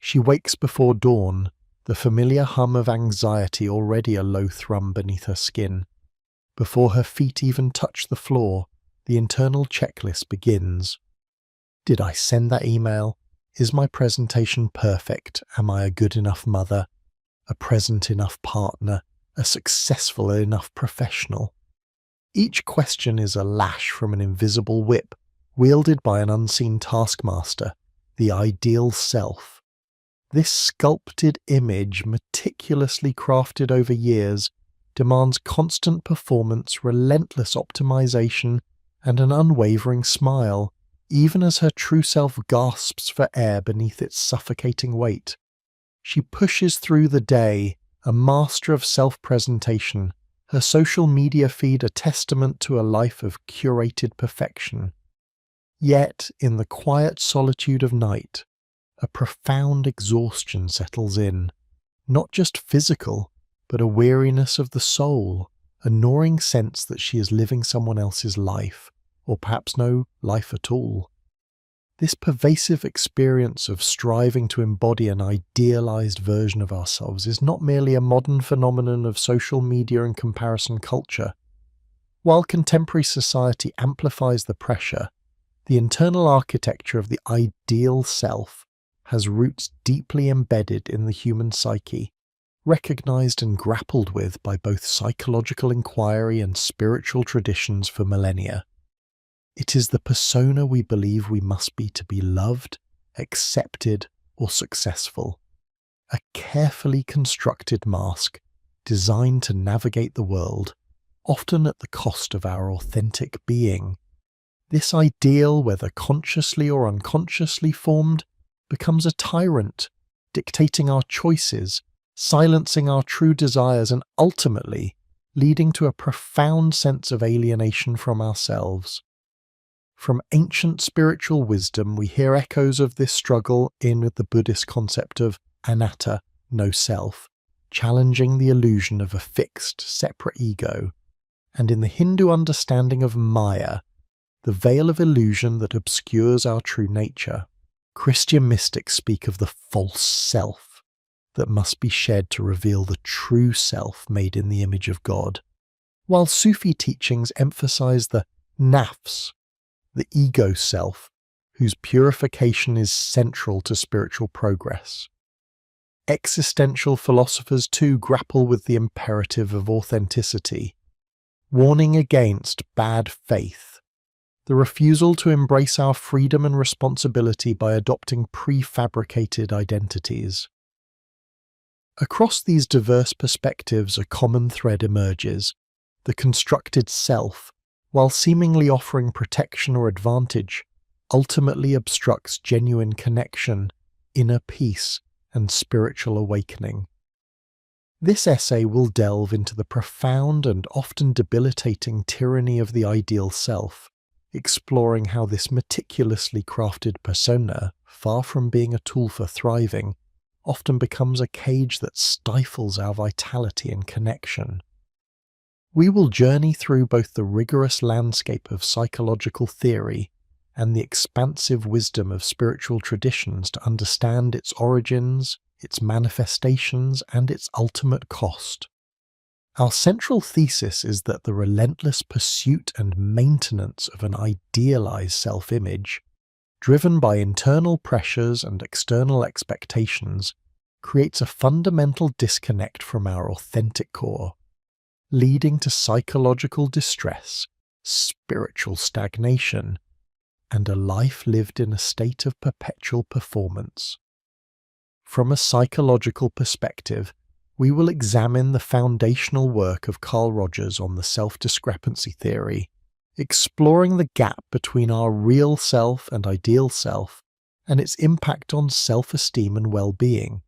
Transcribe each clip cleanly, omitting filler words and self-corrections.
She wakes before dawn, the familiar hum of anxiety already a low thrum beneath her skin. Before her feet even touch the floor, the internal checklist begins. Did I send that email? Is my presentation perfect? Am I a good enough mother? A present enough partner? A successful enough professional? Each question is a lash from an invisible whip, wielded by an unseen taskmaster, the ideal self. This sculpted image, meticulously crafted over years, demands constant performance, relentless optimization, and an unwavering smile, even as her true self gasps for air beneath its suffocating weight. She pushes through the day, a master of self-presentation, her social media feed a testament to a life of curated perfection. Yet, in the quiet solitude of night, a profound exhaustion settles in, not just physical, but a weariness of the soul, a gnawing sense that she is living someone else's life, or perhaps no life at all. This pervasive experience of striving to embody an idealized version of ourselves is not merely a modern phenomenon of social media and comparison culture. While contemporary society amplifies the pressure, the internal architecture of the ideal self has roots deeply embedded in the human psyche, recognized and grappled with by both psychological inquiry and spiritual traditions for millennia. It is the persona we believe we must be to be loved, accepted, or successful. A carefully constructed mask designed to navigate the world, often at the cost of our authentic being. This ideal, whether consciously or unconsciously formed, becomes a tyrant, dictating our choices, silencing our true desires, and ultimately leading to a profound sense of alienation from ourselves. From ancient spiritual wisdom, we hear echoes of this struggle in the Buddhist concept of anatta, no self, challenging the illusion of a fixed, separate ego, and in the Hindu understanding of Maya, the veil of illusion that obscures our true nature. Christian mystics speak of the false self that must be shed to reveal the true self made in the image of God, while Sufi teachings emphasize the nafs, the ego self, whose purification is central to spiritual progress. Existential philosophers too grapple with the imperative of authenticity, warning against bad faith, the refusal to embrace our freedom and responsibility by adopting prefabricated identities. Across these diverse perspectives, a common thread emerges: the constructed self, while seemingly offering protection or advantage, ultimately obstructs genuine connection, inner peace, and spiritual awakening. This essay will delve into the profound and often debilitating tyranny of the ideal self, exploring how this meticulously crafted persona, far from being a tool for thriving, often becomes a cage that stifles our vitality and connection. We will journey through both the rigorous landscape of psychological theory and the expansive wisdom of spiritual traditions to understand its origins, its manifestations, and its ultimate cost. Our central thesis is that the relentless pursuit and maintenance of an idealized self-image, driven by internal pressures and external expectations, creates a fundamental disconnect from our authentic core, leading to psychological distress, spiritual stagnation, and a life lived in a state of perpetual performance. From a psychological perspective, we will examine the foundational work of Carl Rogers on the self-discrepancy theory, exploring the gap between our real self and ideal self, and its impact on self-esteem and well-being.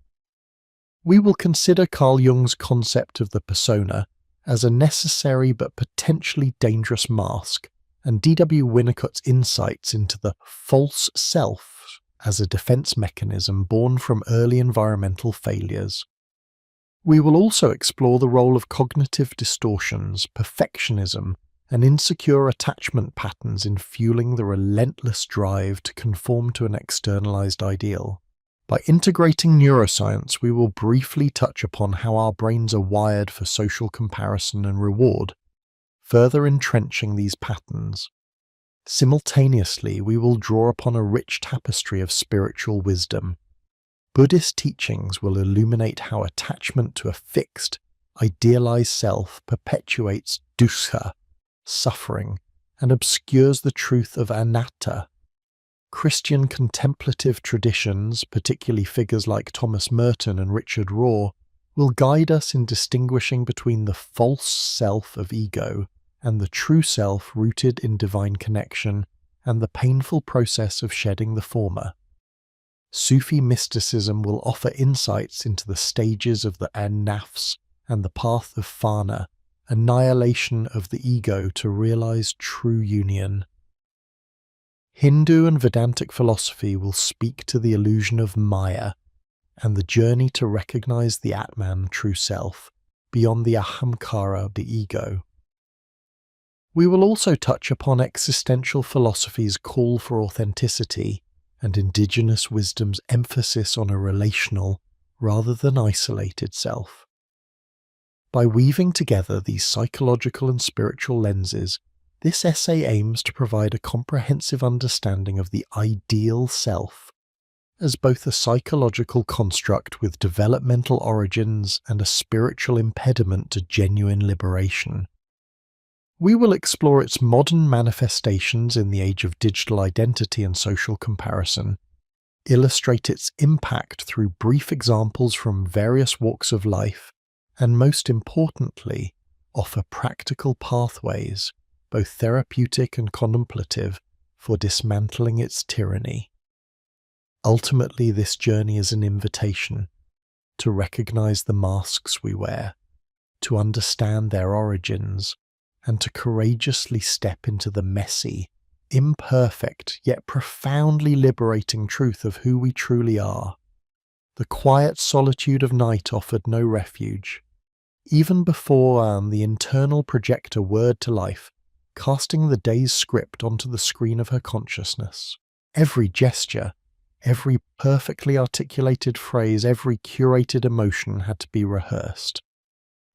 We will consider Carl Jung's concept of the persona as a necessary but potentially dangerous mask, and D.W. Winnicott's insights into the false self as a defense mechanism born from early environmental failures. We will also explore the role of cognitive distortions, perfectionism, and insecure attachment patterns in fueling the relentless drive to conform to an externalized ideal. By integrating neuroscience, we will briefly touch upon how our brains are wired for social comparison and reward, further entrenching these patterns. Simultaneously, we will draw upon a rich tapestry of spiritual wisdom. Buddhist teachings will illuminate how attachment to a fixed, idealized self perpetuates dukkha, suffering, and obscures the truth of anatta. Christian contemplative traditions, particularly figures like Thomas Merton and Richard Rohr, will guide us in distinguishing between the false self of ego and the true self rooted in divine connection, and the painful process of shedding the former. Sufi mysticism will offer insights into the stages of the an-nafs and the path of fana, annihilation of the ego to realize true union. Hindu and Vedantic philosophy will speak to the illusion of Maya and the journey to recognize the Atman, true self, beyond the ahamkara, the ego. We will also touch upon existential philosophy's call for authenticity and indigenous wisdom's emphasis on a relational rather than isolated self. By weaving together these psychological and spiritual lenses, this essay aims to provide a comprehensive understanding of the ideal self, as both a psychological construct with developmental origins and a spiritual impediment to genuine liberation. We will explore its modern manifestations in the age of digital identity and social comparison, illustrate its impact through brief examples from various walks of life, and most importantly, offer practical pathways, both therapeutic and contemplative, for dismantling its tyranny. Ultimately, this journey is an invitation to recognize the masks we wear, to understand their origins, and to courageously step into the messy, imperfect, yet profoundly liberating truth of who we truly are. The quiet solitude of night offered no refuge. Even before the internal projector whirred to life, casting the day's script onto the screen of her consciousness. Every gesture, every perfectly articulated phrase, every curated emotion had to be rehearsed.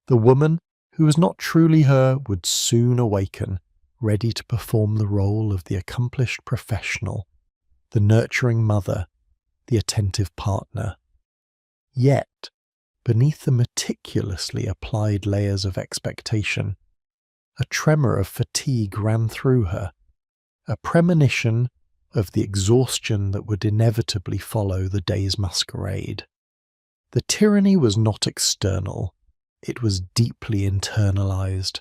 The woman, who was not truly her, would soon awaken, ready to perform the role of the accomplished professional, the nurturing mother, the attentive partner. Yet, beneath the meticulously applied layers of expectation, a tremor of fatigue ran through her, a premonition of the exhaustion that would inevitably follow the day's masquerade. The tyranny was not external, it was deeply internalized,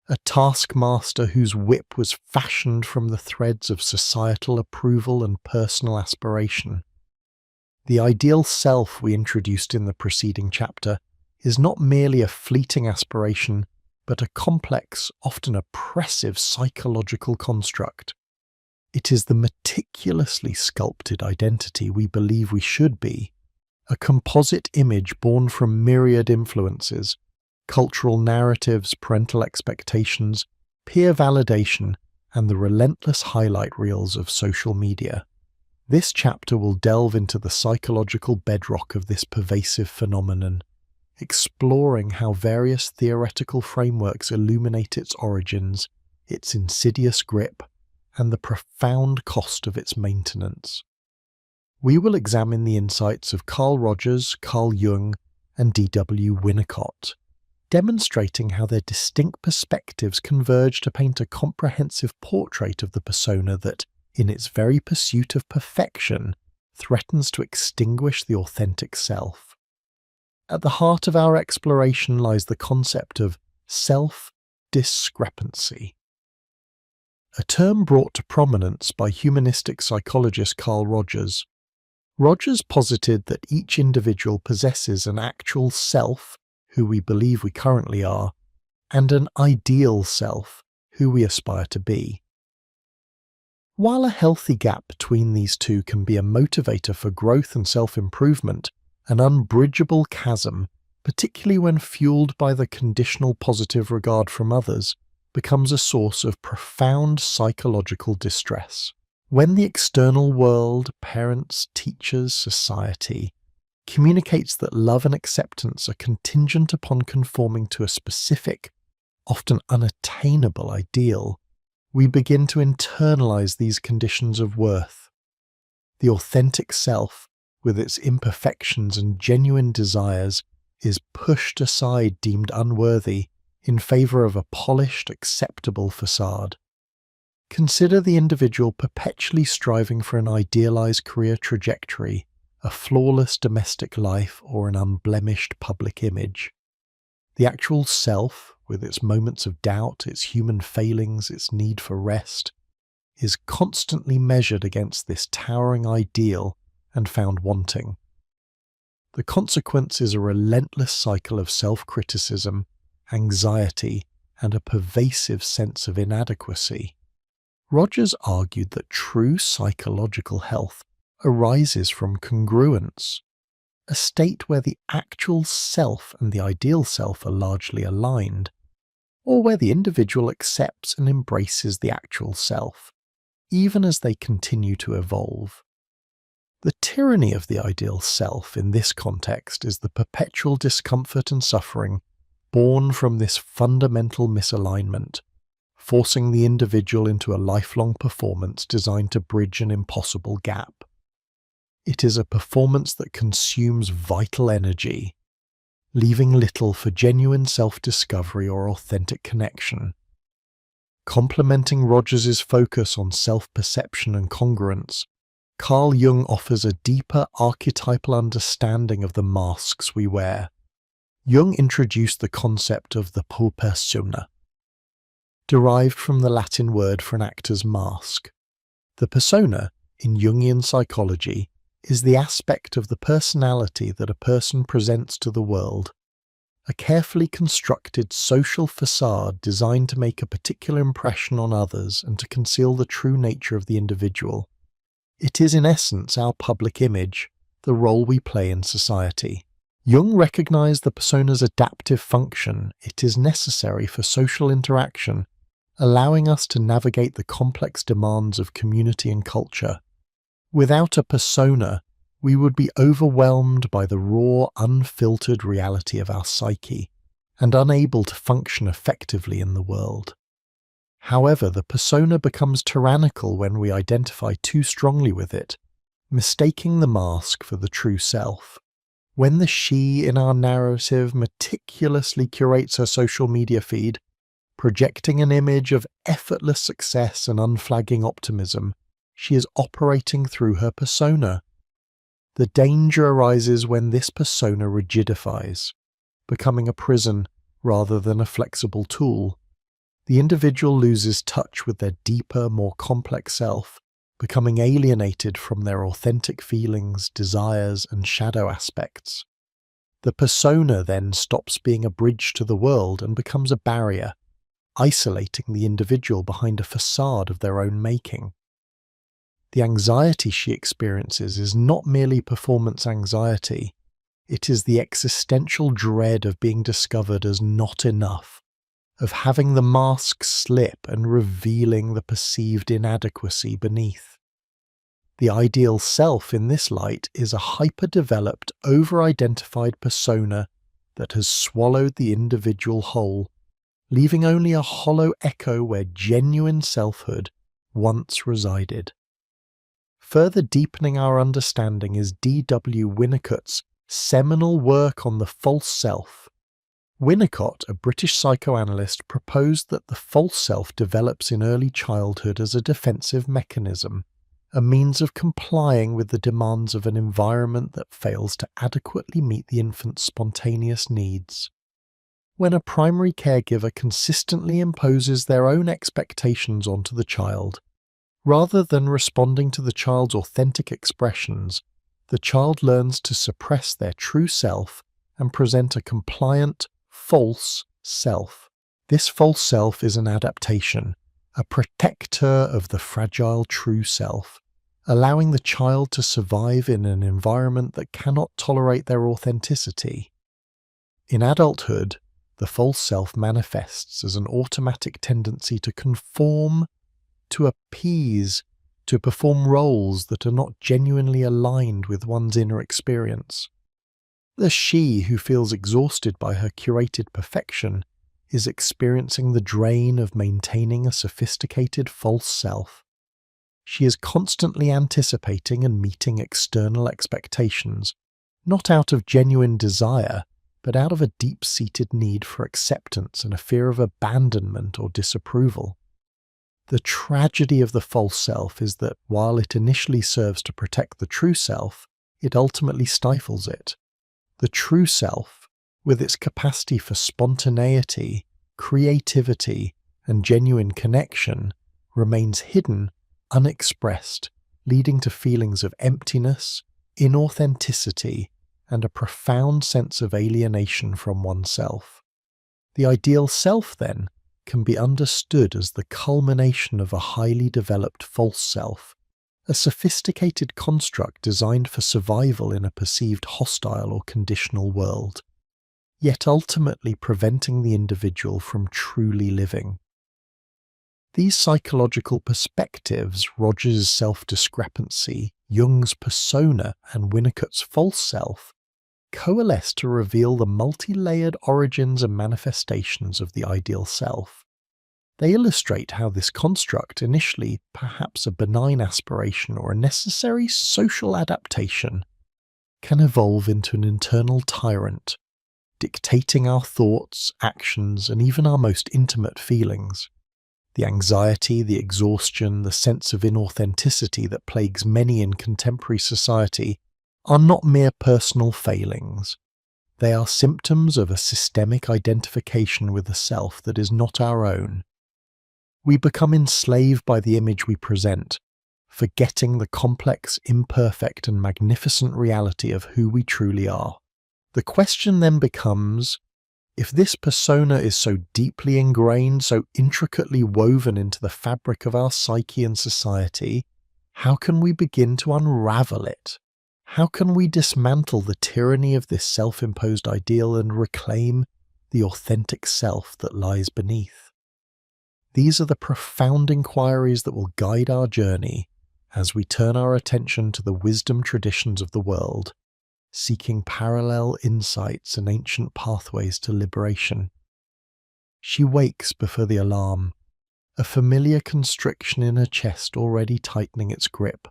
a taskmaster whose whip was fashioned from the threads of societal approval and personal aspiration. The ideal self we introduced in the preceding chapter is not merely a fleeting aspiration, but a complex, often oppressive psychological construct. It is the meticulously sculpted identity we believe we should be, a composite image born from myriad influences, cultural narratives, parental expectations, peer validation, and the relentless highlight reels of social media. This chapter will delve into the psychological bedrock of this pervasive phenomenon, exploring how various theoretical frameworks illuminate its origins, its insidious grip, and the profound cost of its maintenance. We will examine the insights of Carl Rogers, Carl Jung, and D.W. Winnicott, demonstrating how their distinct perspectives converge to paint a comprehensive portrait of the persona that, in its very pursuit of perfection, threatens to extinguish the authentic self. At the heart of our exploration lies the concept of self-discrepancy, a term brought to prominence by humanistic psychologist Carl Rogers. Rogers posited that each individual possesses an actual self, who we believe we currently are, and an ideal self, who we aspire to be. While a healthy gap between these two can be a motivator for growth and self-improvement, an unbridgeable chasm, particularly when fueled by the conditional positive regard from others, becomes a source of profound psychological distress. When the external world, parents, teachers, society, communicates that love and acceptance are contingent upon conforming to a specific, often unattainable ideal, we begin to internalize these conditions of worth. The authentic self, with its imperfections and genuine desires, is pushed aside deemed unworthy in favor of a polished, acceptable facade. Consider the individual perpetually striving for an idealized career trajectory, a flawless domestic life, or an unblemished public image. The actual self, with its moments of doubt, its human failings, its need for rest, is constantly measured against this towering ideal and found wanting. The consequence is a relentless cycle of self-criticism, anxiety, and a pervasive sense of inadequacy. Rogers argued that true psychological health arises from congruence, a state where the actual self and the ideal self are largely aligned, or where the individual accepts and embraces the actual self, even as they continue to evolve. The tyranny of the ideal self in this context is the perpetual discomfort and suffering born from this fundamental misalignment, forcing the individual into a lifelong performance designed to bridge an impossible gap. It is a performance that consumes vital energy, leaving little for genuine self-discovery or authentic connection. Complementing Rogers's focus on self-perception and congruence, Carl Jung offers a deeper archetypal understanding of the masks we wear. Jung introduced the concept of the persona, derived from the Latin word for an actor's mask. The persona, in Jungian psychology, is the aspect of the personality that a person presents to the world, a carefully constructed social facade designed to make a particular impression on others and to conceal the true nature of the individual. It is in essence our public image, the role we play in society. Jung recognized the persona's adaptive function. It is necessary for social interaction, allowing us to navigate the complex demands of community and culture. Without a persona, we would be overwhelmed by the raw, unfiltered reality of our psyche, and unable to function effectively in the world. However, the persona becomes tyrannical when we identify too strongly with it, mistaking the mask for the true self. When the she in our narrative meticulously curates her social media feed, projecting an image of effortless success and unflagging optimism, she is operating through her persona. The danger arises when this persona rigidifies, becoming a prison rather than a flexible tool. The individual loses touch with their deeper, more complex self, becoming alienated from their authentic feelings, desires, and shadow aspects. The persona then stops being a bridge to the world and becomes a barrier, isolating the individual behind a facade of their own making. The anxiety she experiences is not merely performance anxiety, it is the existential dread of being discovered as not enough, of having the mask slip and revealing the perceived inadequacy beneath. The ideal self in this light is a hyper-developed, over-identified persona that has swallowed the individual whole, leaving only a hollow echo where genuine selfhood once resided. Further deepening our understanding is D.W. Winnicott's seminal work on the false self. Winnicott, a British psychoanalyst, proposed that the false self develops in early childhood as a defensive mechanism, a means of complying with the demands of an environment that fails to adequately meet the infant's spontaneous needs. When a primary caregiver consistently imposes their own expectations onto the child, rather than responding to the child's authentic expressions, the child learns to suppress their true self and present a compliant, false self. This false self is an adaptation, a protector of the fragile true self, allowing the child to survive in an environment that cannot tolerate their authenticity. In adulthood, the false self manifests as an automatic tendency to conform, to appease, to perform roles that are not genuinely aligned with one's inner experience. The she who feels exhausted by her curated perfection is experiencing the drain of maintaining a sophisticated false self. She is constantly anticipating and meeting external expectations, not out of genuine desire, but out of a deep-seated need for acceptance and a fear of abandonment or disapproval. The tragedy of the false self is that while it initially serves to protect the true self, it ultimately stifles it. The true self, with its capacity for spontaneity, creativity, and genuine connection, remains hidden, unexpressed, leading to feelings of emptiness, inauthenticity, and a profound sense of alienation from oneself. The ideal self, then, can be understood as the culmination of a highly developed false self, a sophisticated construct designed for survival in a perceived hostile or conditional world, yet ultimately preventing the individual from truly living. These psychological perspectives, Rogers' self-discrepancy, Jung's persona, and Winnicott's false self, coalesce to reveal the multi-layered origins and manifestations of the ideal self. They illustrate how this construct, initially perhaps a benign aspiration or a necessary social adaptation, can evolve into an internal tyrant, dictating our thoughts, actions, and even our most intimate feelings. The anxiety, the exhaustion, the sense of inauthenticity that plagues many in contemporary society are not mere personal failings. They are symptoms of a systemic identification with a self that is not our own. We become enslaved by the image we present, forgetting the complex, imperfect, and magnificent reality of who we truly are. The question then becomes, if this persona is so deeply ingrained, so intricately woven into the fabric of our psyche and society, how can we begin to unravel it? How can we dismantle the tyranny of this self-imposed ideal and reclaim the authentic self that lies beneath? These are the profound inquiries that will guide our journey as we turn our attention to the wisdom traditions of the world, seeking parallel insights and ancient pathways to liberation. She wakes before the alarm, a familiar constriction in her chest already tightening its grip.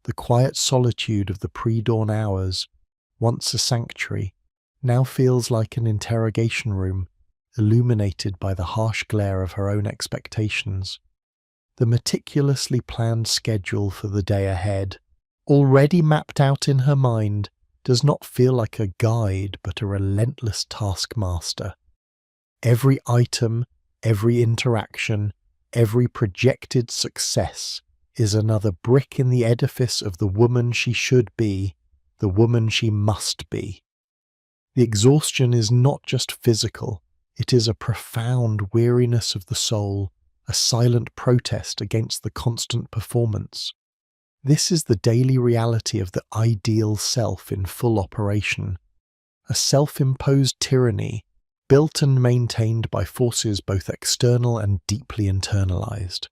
The quiet solitude of the pre-dawn hours, once a sanctuary, now feels like an interrogation room, illuminated by the harsh glare of her own expectations. The meticulously planned schedule for the day ahead, already mapped out in her mind, does not feel like a guide but a relentless taskmaster. Every item, every interaction, every projected success is another brick in the edifice of the woman she should be, the woman she must be. The exhaustion is not just physical, it is a profound weariness of the soul, a silent protest against the constant performance. This is the daily reality of the ideal self in full operation, a self-imposed tyranny built and maintained by forces both external and deeply internalized.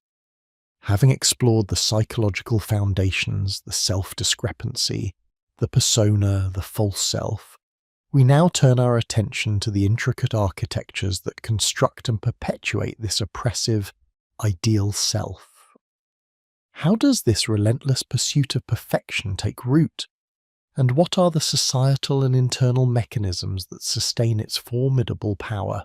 Having explored the psychological foundations, the self-discrepancy, the persona, the false self, we now turn our attention to the intricate architectures that construct and perpetuate this oppressive, ideal self. How does this relentless pursuit of perfection take root? And what are the societal and internal mechanisms that sustain its formidable power?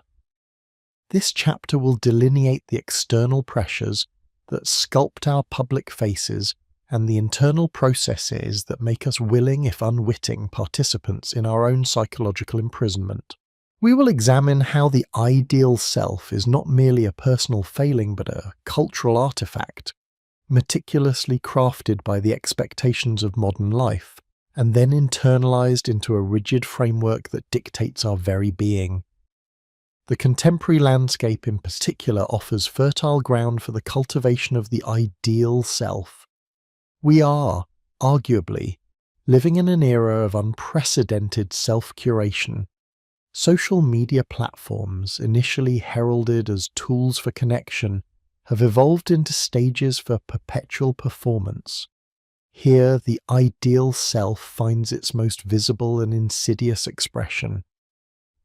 This chapter will delineate the external pressures that sculpt our public faces and the internal processes that make us willing, if unwitting, participants in our own psychological imprisonment. We will examine how the ideal self is not merely a personal failing but a cultural artifact, meticulously crafted by the expectations of modern life, and then internalized into a rigid framework that dictates our very being. The contemporary landscape in particular offers fertile ground for the cultivation of the ideal self. We are, arguably, living in an era of unprecedented self-curation. Social media platforms, initially heralded as tools for connection, have evolved into stages for perpetual performance. Here, the ideal self finds its most visible and insidious expression.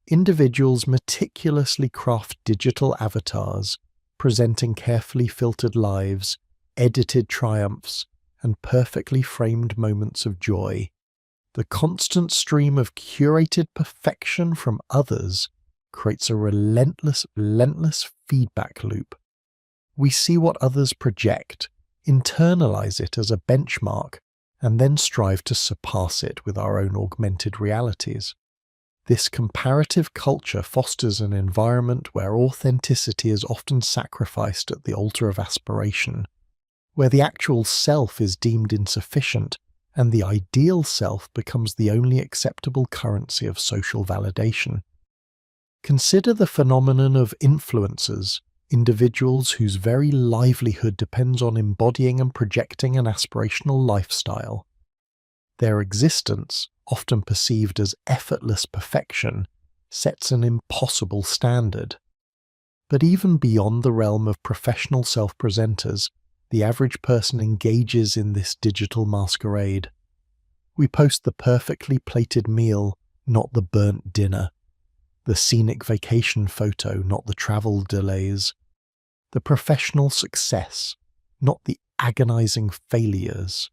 Individuals meticulously craft digital avatars, presenting carefully filtered lives, edited triumphs, and perfectly framed moments of joy. The constant stream of curated perfection from others creates a relentless feedback loop. We see what others project, internalize it as a benchmark, and then strive to surpass it with our own augmented realities. This comparative culture fosters an environment where authenticity is often sacrificed at the altar of aspiration, where the actual self is deemed insufficient and the ideal self becomes the only acceptable currency of social validation. Consider the phenomenon of influencers, individuals whose very livelihood depends on embodying and projecting an aspirational lifestyle. Their existence, often perceived as effortless perfection, sets an impossible standard. But even beyond the realm of professional self-presenters, the average person engages in this digital masquerade. We post the perfectly plated meal, not the burnt dinner. The scenic vacation photo, not the travel delays. The professional success, not the agonizing failures.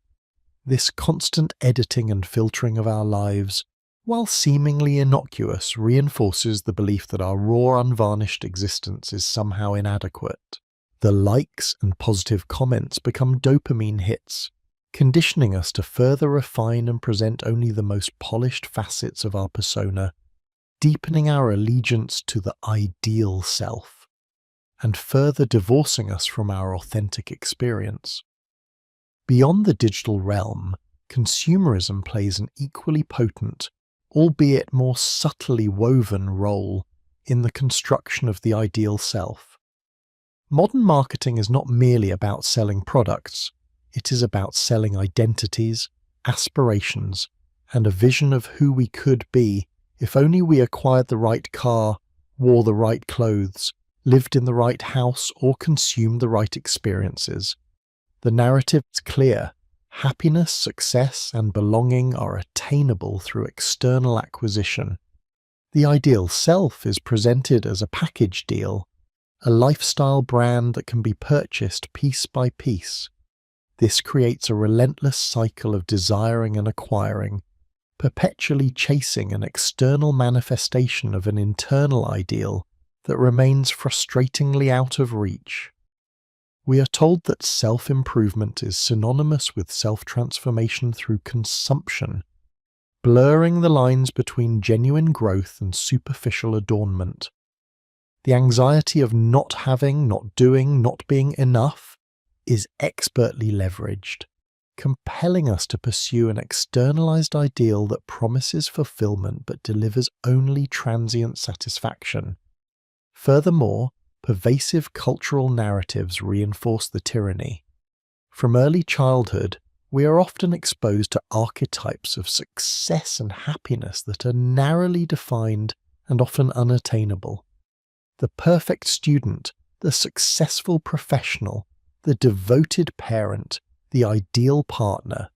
This constant editing and filtering of our lives, while seemingly innocuous, reinforces the belief that our raw, unvarnished existence is somehow inadequate. The likes and positive comments become dopamine hits, conditioning us to further refine and present only the most polished facets of our persona, deepening our allegiance to the ideal self, and further divorcing us from our authentic experience. Beyond the digital realm, consumerism plays an equally potent, albeit more subtly woven role in the construction of the ideal self. Modern marketing is not merely about selling products, it is about selling identities, aspirations, and a vision of who we could be if only we acquired the right car, wore the right clothes, lived in the right house, or consumed the right experiences. The narrative is clear. Happiness, success, and belonging are attainable through external acquisition. The ideal self is presented as a package deal, a lifestyle brand that can be purchased piece by piece. This creates a relentless cycle of desiring and acquiring, perpetually chasing an external manifestation of an internal ideal that remains frustratingly out of reach. We are told that self-improvement is synonymous with self-transformation through consumption, blurring the lines between genuine growth and superficial adornment. The anxiety of not having, not doing, not being enough is expertly leveraged, compelling us to pursue an externalized ideal that promises fulfillment but delivers only transient satisfaction. Furthermore, pervasive cultural narratives reinforce the tyranny. From early childhood, we are often exposed to archetypes of success and happiness that are narrowly defined and often unattainable. The perfect student, the successful professional, the devoted parent, the ideal partner.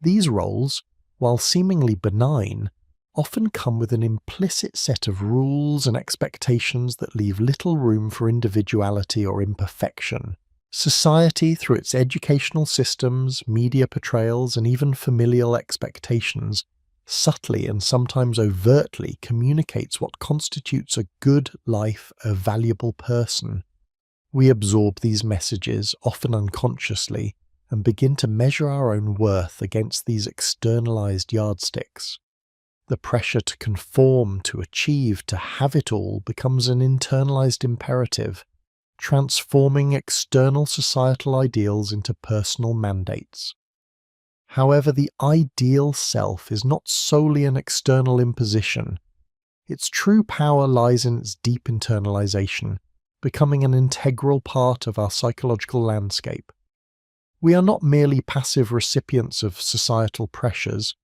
These roles, while seemingly benign, often come with an implicit set of rules and expectations that leave little room for individuality or imperfection. Society, through its educational systems, media portrayals, and even familial expectations, subtly and sometimes overtly communicates what constitutes a good life, a valuable person. We absorb these messages, often unconsciously, and begin to measure our own worth against these externalized yardsticks. The pressure to conform, to achieve, to have it all becomes an internalized imperative, transforming external societal ideals into personal mandates. However, the ideal self is not solely an external imposition. Its true power lies in its deep internalization, becoming an integral part of our psychological landscape. We are not merely passive recipients of societal pressures.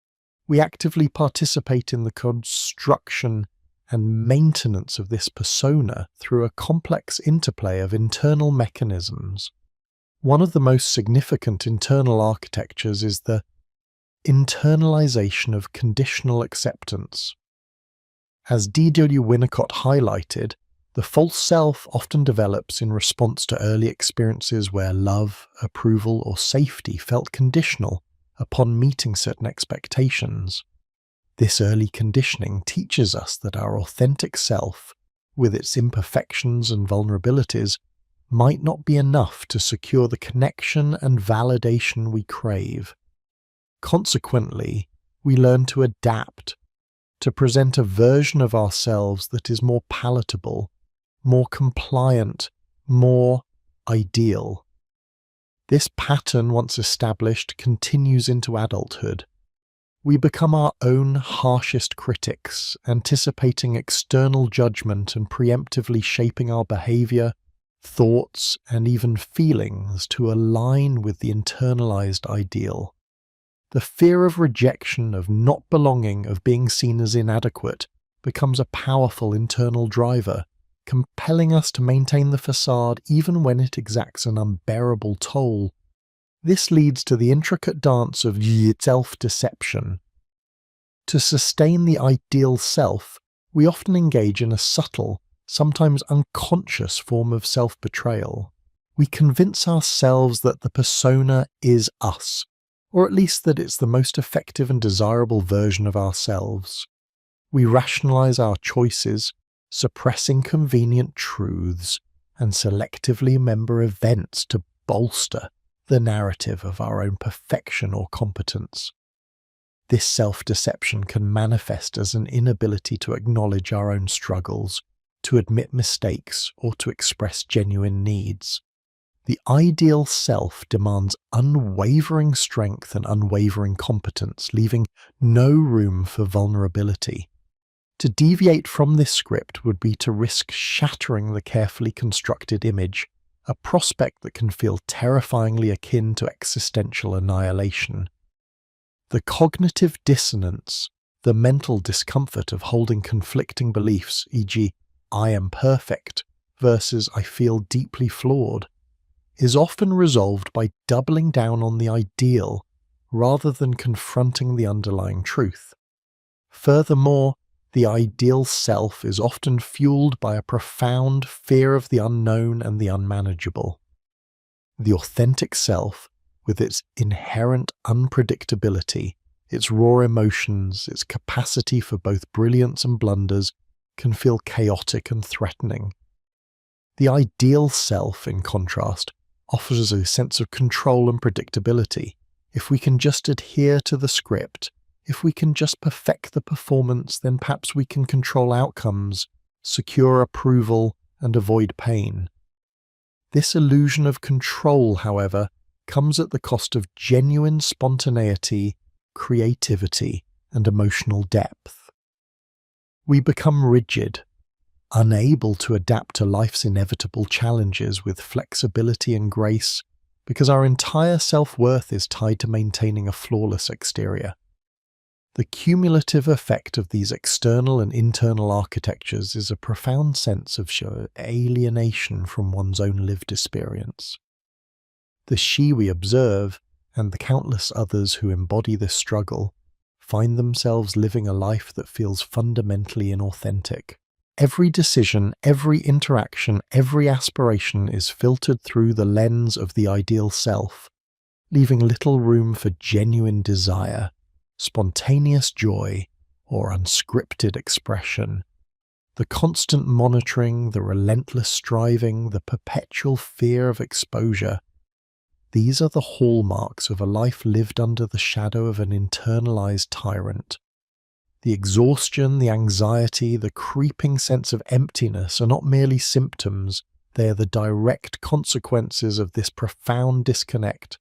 We actively participate in the construction and maintenance of this persona through a complex interplay of internal mechanisms. One of the most significant internal architectures is the internalization of conditional acceptance. As D.W. Winnicott highlighted, the false self often develops in response to early experiences where love, approval, or safety felt conditional upon meeting certain expectations. This early conditioning teaches us that our authentic self, with its imperfections and vulnerabilities, might not be enough to secure the connection and validation we crave. Consequently, we learn to adapt, to present a version of ourselves that is more palatable, more compliant, more ideal. This pattern, once established, continues into adulthood. We become our own harshest critics, anticipating external judgment and preemptively shaping our behavior, thoughts, and even feelings to align with the internalized ideal. The fear of rejection, of not belonging, of being seen as inadequate, becomes a powerful internal driver, compelling us to maintain the facade even when it exacts an unbearable toll. This leads to the intricate dance of self-deception. To sustain the ideal self, we often engage in a subtle, sometimes unconscious form of self-betrayal. We convince ourselves that the persona is us, or at least that it's the most effective and desirable version of ourselves. We rationalize our choices, suppressing convenient truths, and selectively remember events to bolster the narrative of our own perfection or competence. This self-deception can manifest as an inability to acknowledge our own struggles, to admit mistakes, or to express genuine needs. The ideal self demands unwavering strength and unwavering competence, leaving no room for vulnerability. To deviate from this script would be to risk shattering the carefully constructed image, a prospect that can feel terrifyingly akin to existential annihilation. The cognitive dissonance, the mental discomfort of holding conflicting beliefs, e.g., I am perfect versus I feel deeply flawed, is often resolved by doubling down on the ideal rather than confronting the underlying truth. Furthermore, the ideal self is often fueled by a profound fear of the unknown and the unmanageable. The authentic self, with its inherent unpredictability, its raw emotions, its capacity for both brilliance and blunders, can feel chaotic and threatening. The ideal self, in contrast, offers a sense of control and predictability. If we can just adhere to the script, if we can just perfect the performance, then perhaps we can control outcomes, secure approval, and avoid pain. This illusion of control, however, comes at the cost of genuine spontaneity, creativity, and emotional depth. We become rigid, unable to adapt to life's inevitable challenges with flexibility and grace, because our entire self-worth is tied to maintaining a flawless exterior. The cumulative effect of these external and internal architectures is a profound sense of alienation from one's own lived experience. The she we observe, and the countless others who embody this struggle, find themselves living a life that feels fundamentally inauthentic. Every decision, every interaction, every aspiration is filtered through the lens of the ideal self, leaving little room for genuine desire, spontaneous joy, or unscripted expression. The constant monitoring, the relentless striving, the perpetual fear of exposure, these are the hallmarks of a life lived under the shadow of an internalized tyrant. The exhaustion, the anxiety, the creeping sense of emptiness are not merely symptoms, they are the direct consequences of this profound disconnect,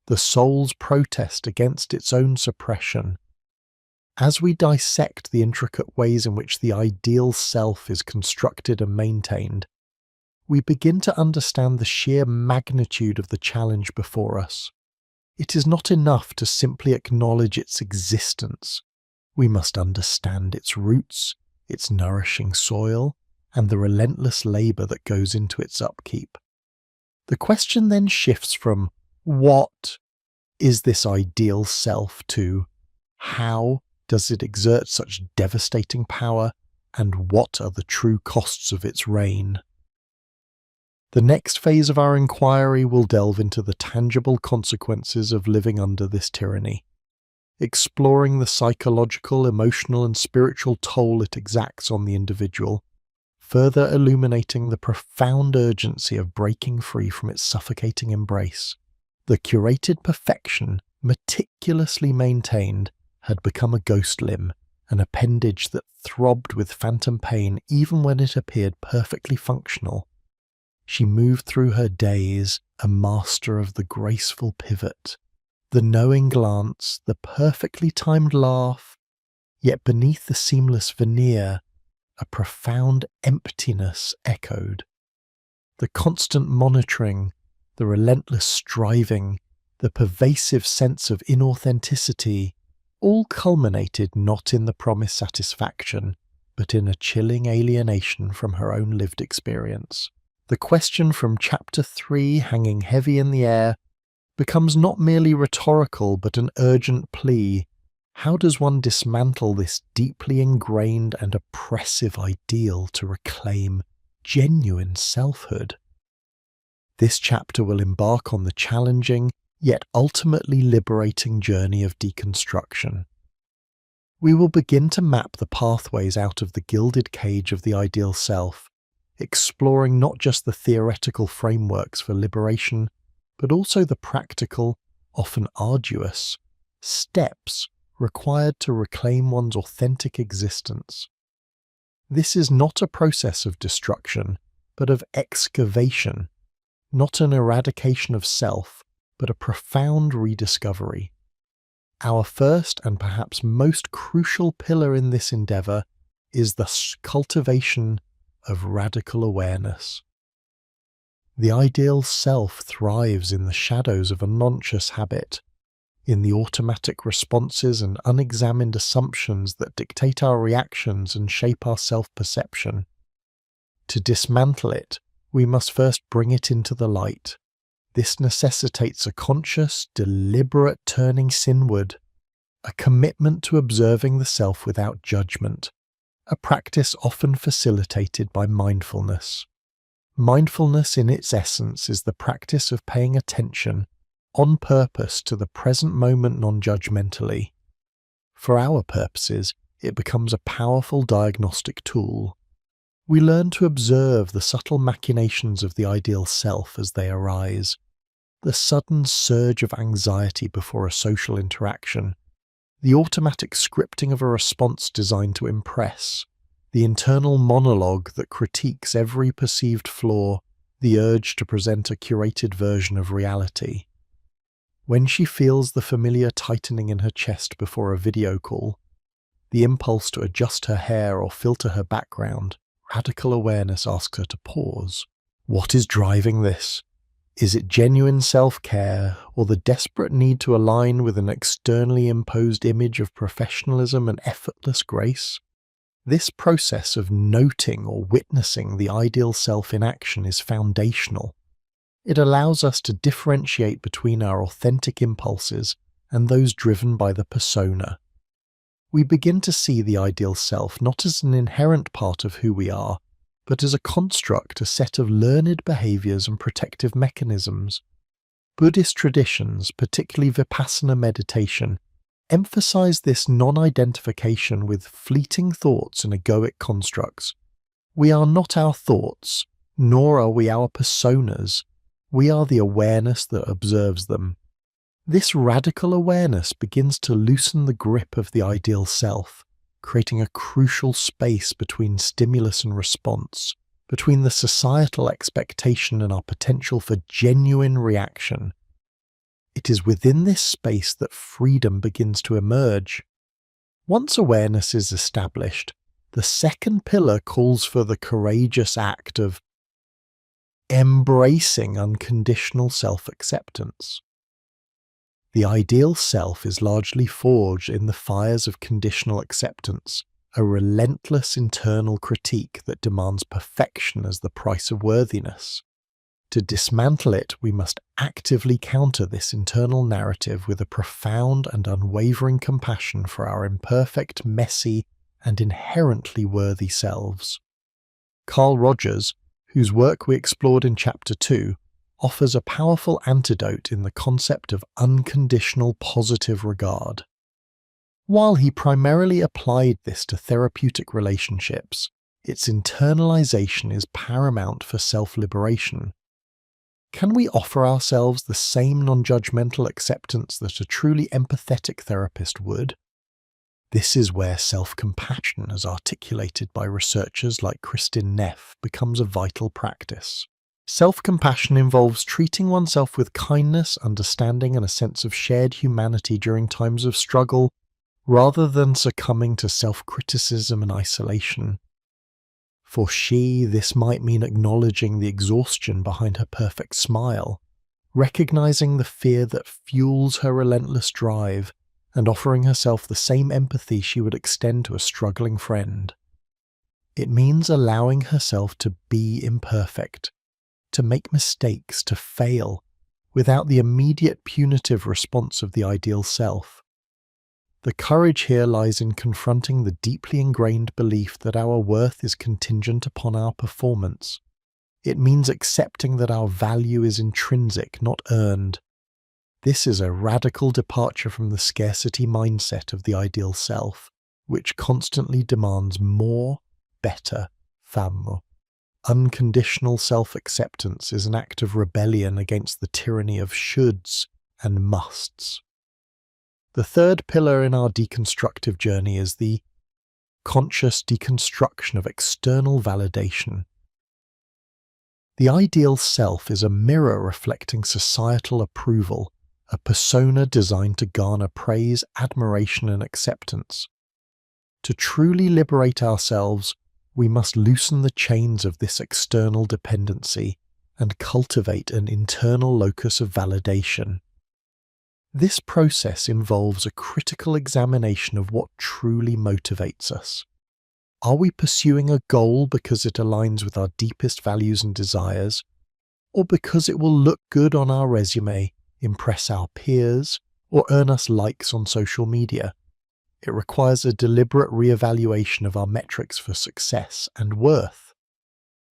the soul's protest against its own suppression. As we dissect the intricate ways in which the ideal self is constructed and maintained, we begin to understand the sheer magnitude of the challenge before us. It is not enough to simply acknowledge its existence. We must understand its roots, its nourishing soil, and the relentless labour that goes into its upkeep. The question then shifts from what is this ideal self to how does it exert such devastating power, and what are the true costs of its reign? The next phase of our inquiry will delve into the tangible consequences of living under this tyranny, exploring the psychological, emotional, and spiritual toll it exacts on the individual, further illuminating the profound urgency of breaking free from its suffocating embrace. The curated perfection, meticulously maintained, had become a ghost limb, an appendage that throbbed with phantom pain even when it appeared perfectly functional. She moved through her days a master of the graceful pivot, the knowing glance, the perfectly timed laugh, yet beneath the seamless veneer, a profound emptiness echoed. The constant monitoring, the relentless striving, the pervasive sense of inauthenticity, all culminated not in the promised satisfaction, but in a chilling alienation from her own lived experience. The question from Chapter 3, hanging heavy in the air, becomes not merely rhetorical but an urgent plea. How does one dismantle this deeply ingrained and oppressive ideal to reclaim genuine selfhood? This chapter will embark on the challenging, yet ultimately liberating journey of deconstruction. We will begin to map the pathways out of the gilded cage of the ideal self, exploring not just the theoretical frameworks for liberation, but also the practical, often arduous, steps required to reclaim one's authentic existence. This is not a process of destruction, but of excavation, not an eradication of self, but a profound rediscovery. Our first and perhaps most crucial pillar in this endeavour is the cultivation of radical awareness. The ideal self thrives in the shadows of unconscious habit, in the automatic responses and unexamined assumptions that dictate our reactions and shape our self-perception. To dismantle it, we must first bring it into the light. This necessitates a conscious, deliberate turning inward, a commitment to observing the self without judgment, a practice often facilitated by mindfulness. Mindfulness in its essence is the practice of paying attention on purpose to the present moment non-judgmentally. For our purposes, it becomes a powerful diagnostic tool. We learn to observe the subtle machinations of the ideal self as they arise, the sudden surge of anxiety before a social interaction, the automatic scripting of a response designed to impress, the internal monologue that critiques every perceived flaw, the urge to present a curated version of reality. When she feels the familiar tightening in her chest before a video call, the impulse to adjust her hair or filter her background, radical awareness asks her to pause. What is driving this? Is it genuine self-care, or the desperate need to align with an externally imposed image of professionalism and effortless grace? This process of noting or witnessing the ideal self in action is foundational. It allows us to differentiate between our authentic impulses and those driven by the persona. We begin to see the ideal self not as an inherent part of who we are, but as a construct, a set of learned behaviors and protective mechanisms. Buddhist traditions, particularly Vipassana meditation, emphasize this non-identification with fleeting thoughts and egoic constructs. We are not our thoughts, nor are we our personas. We are the awareness that observes them. This radical awareness begins to loosen the grip of the ideal self, creating a crucial space between stimulus and response, between the societal expectation and our potential for genuine reaction. It is within this space that freedom begins to emerge. Once awareness is established, the second pillar calls for the courageous act of embracing unconditional self-acceptance. The ideal self is largely forged in the fires of conditional acceptance, a relentless internal critique that demands perfection as the price of worthiness. To dismantle it, we must actively counter this internal narrative with a profound and unwavering compassion for our imperfect, messy, and inherently worthy selves. Carl Rogers, whose work we explored in Chapter 2, offers a powerful antidote in the concept of unconditional positive regard. While he primarily applied this to therapeutic relationships, its internalization is paramount for self-liberation. Can we offer ourselves the same non-judgmental acceptance that a truly empathetic therapist would? This is where self-compassion, as articulated by researchers like Kristin Neff, becomes a vital practice. Self-compassion involves treating oneself with kindness, understanding, and a sense of shared humanity during times of struggle, rather than succumbing to self-criticism and isolation. For she, this might mean acknowledging the exhaustion behind her perfect smile, recognizing the fear that fuels her relentless drive, and offering herself the same empathy she would extend to a struggling friend. It means allowing herself to be imperfect, to make mistakes, to fail, without the immediate punitive response of the ideal self. The courage here lies in confronting the deeply ingrained belief that our worth is contingent upon our performance. It means accepting that our value is intrinsic, not earned. This is a radical departure from the scarcity mindset of the ideal self, which constantly demands more, better, famo. Unconditional self-acceptance is an act of rebellion against the tyranny of shoulds and musts. The third pillar in our deconstructive journey is the conscious deconstruction of external validation. The ideal self is a mirror reflecting societal approval, a persona designed to garner praise, admiration, and acceptance. To truly liberate ourselves, we must loosen the chains of this external dependency and cultivate an internal locus of validation. This process involves a critical examination of what truly motivates us. Are we pursuing a goal because it aligns with our deepest values and desires, or because it will look good on our resume, impress our peers, or earn us likes on social media? It requires a deliberate reevaluation of our metrics for success and worth.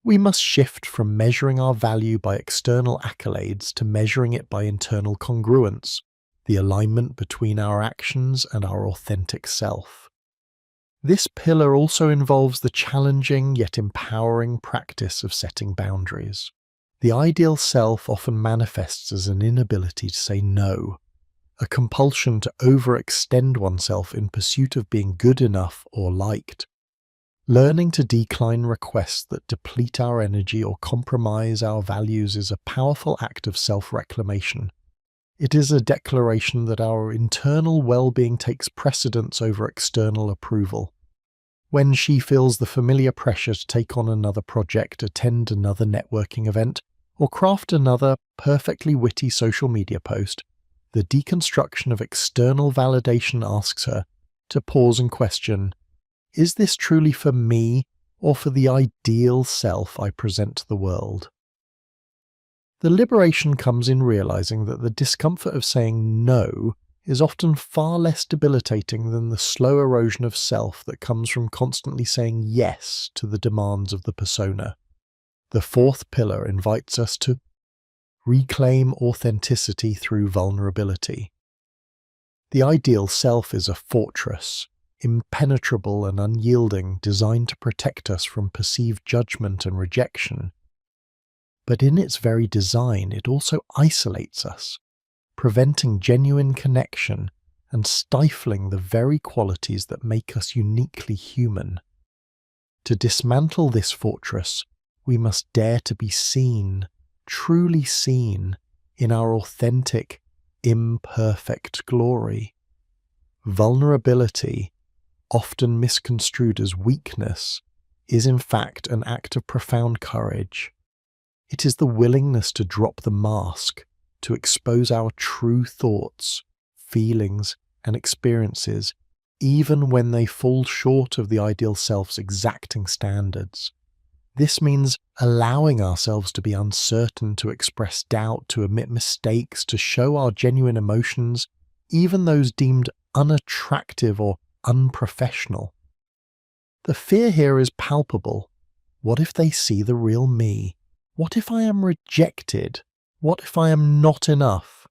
We must shift from measuring our value by external accolades to measuring it by internal congruence, the alignment between our actions and our authentic self. This pillar also involves the challenging yet empowering practice of setting boundaries. The ideal self often manifests as an inability to say no, a compulsion to overextend oneself in pursuit of being good enough or liked. Learning to decline requests that deplete our energy or compromise our values is a powerful act of self-reclamation. It is a declaration that our internal well-being takes precedence over external approval. When she feels the familiar pressure to take on another project, attend another networking event, or craft another perfectly witty social media post, the deconstruction of external validation asks her to pause and question, is this truly for me or for the ideal self I present to the world? The liberation comes in realizing that the discomfort of saying no is often far less debilitating than the slow erosion of self that comes from constantly saying yes to the demands of the persona. The fourth pillar invites us to reclaim authenticity through vulnerability. The ideal self is a fortress, impenetrable and unyielding, designed to protect us from perceived judgment and rejection. But in its very design, it also isolates us, preventing genuine connection and stifling the very qualities that make us uniquely human. To dismantle this fortress, we must dare to be seen, truly seen, in our authentic, imperfect glory. Vulnerability, often misconstrued as weakness, is in fact an act of profound courage. It is the willingness to drop the mask, to expose our true thoughts, feelings, and experiences, even when they fall short of the ideal self's exacting standards. This means allowing ourselves to be uncertain, to express doubt, to admit mistakes, to show our genuine emotions, even those deemed unattractive or unprofessional. The fear here is palpable. What if they see the real me? What if I am rejected? What if I am not enough?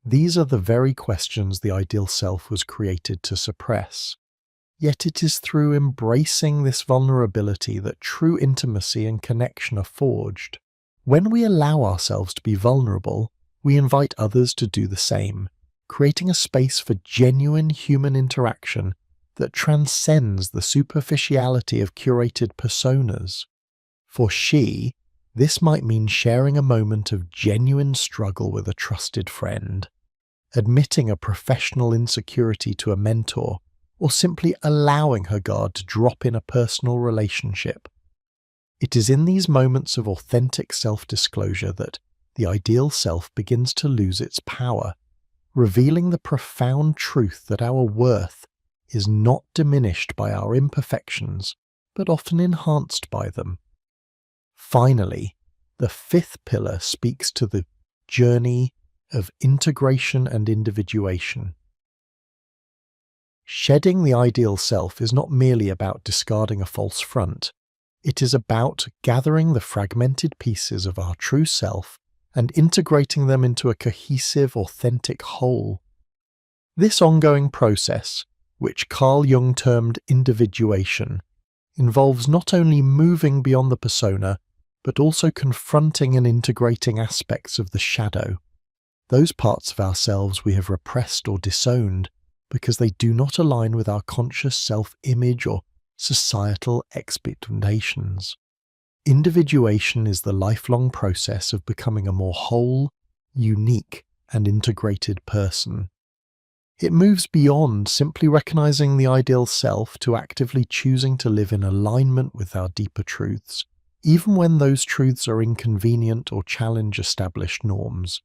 These are the very questions the ideal self was created to suppress. Yet it is through embracing this vulnerability that true intimacy and connection are forged. When we allow ourselves to be vulnerable, we invite others to do the same, creating a space for genuine human interaction that transcends the superficiality of curated personas. For she, this might mean sharing a moment of genuine struggle with a trusted friend, admitting a professional insecurity to a mentor, or simply allowing her guard to drop in a personal relationship. It is in these moments of authentic self-disclosure that the ideal self begins to lose its power, revealing the profound truth that our worth is not diminished by our imperfections, but often enhanced by them. Finally, the fifth pillar speaks to the journey of integration and individuation. Shedding the ideal self is not merely about discarding a false front. It is about gathering the fragmented pieces of our true self and integrating them into a cohesive, authentic whole. This ongoing process, which Carl Jung termed individuation, involves not only moving beyond the persona, but also confronting and integrating aspects of the shadow, those parts of ourselves we have repressed or disowned because they do not align with our conscious self-image or societal expectations. Individuation is the lifelong process of becoming a more whole, unique, and integrated person. It moves beyond simply recognizing the ideal self to actively choosing to live in alignment with our deeper truths, even when those truths are inconvenient or challenge established norms.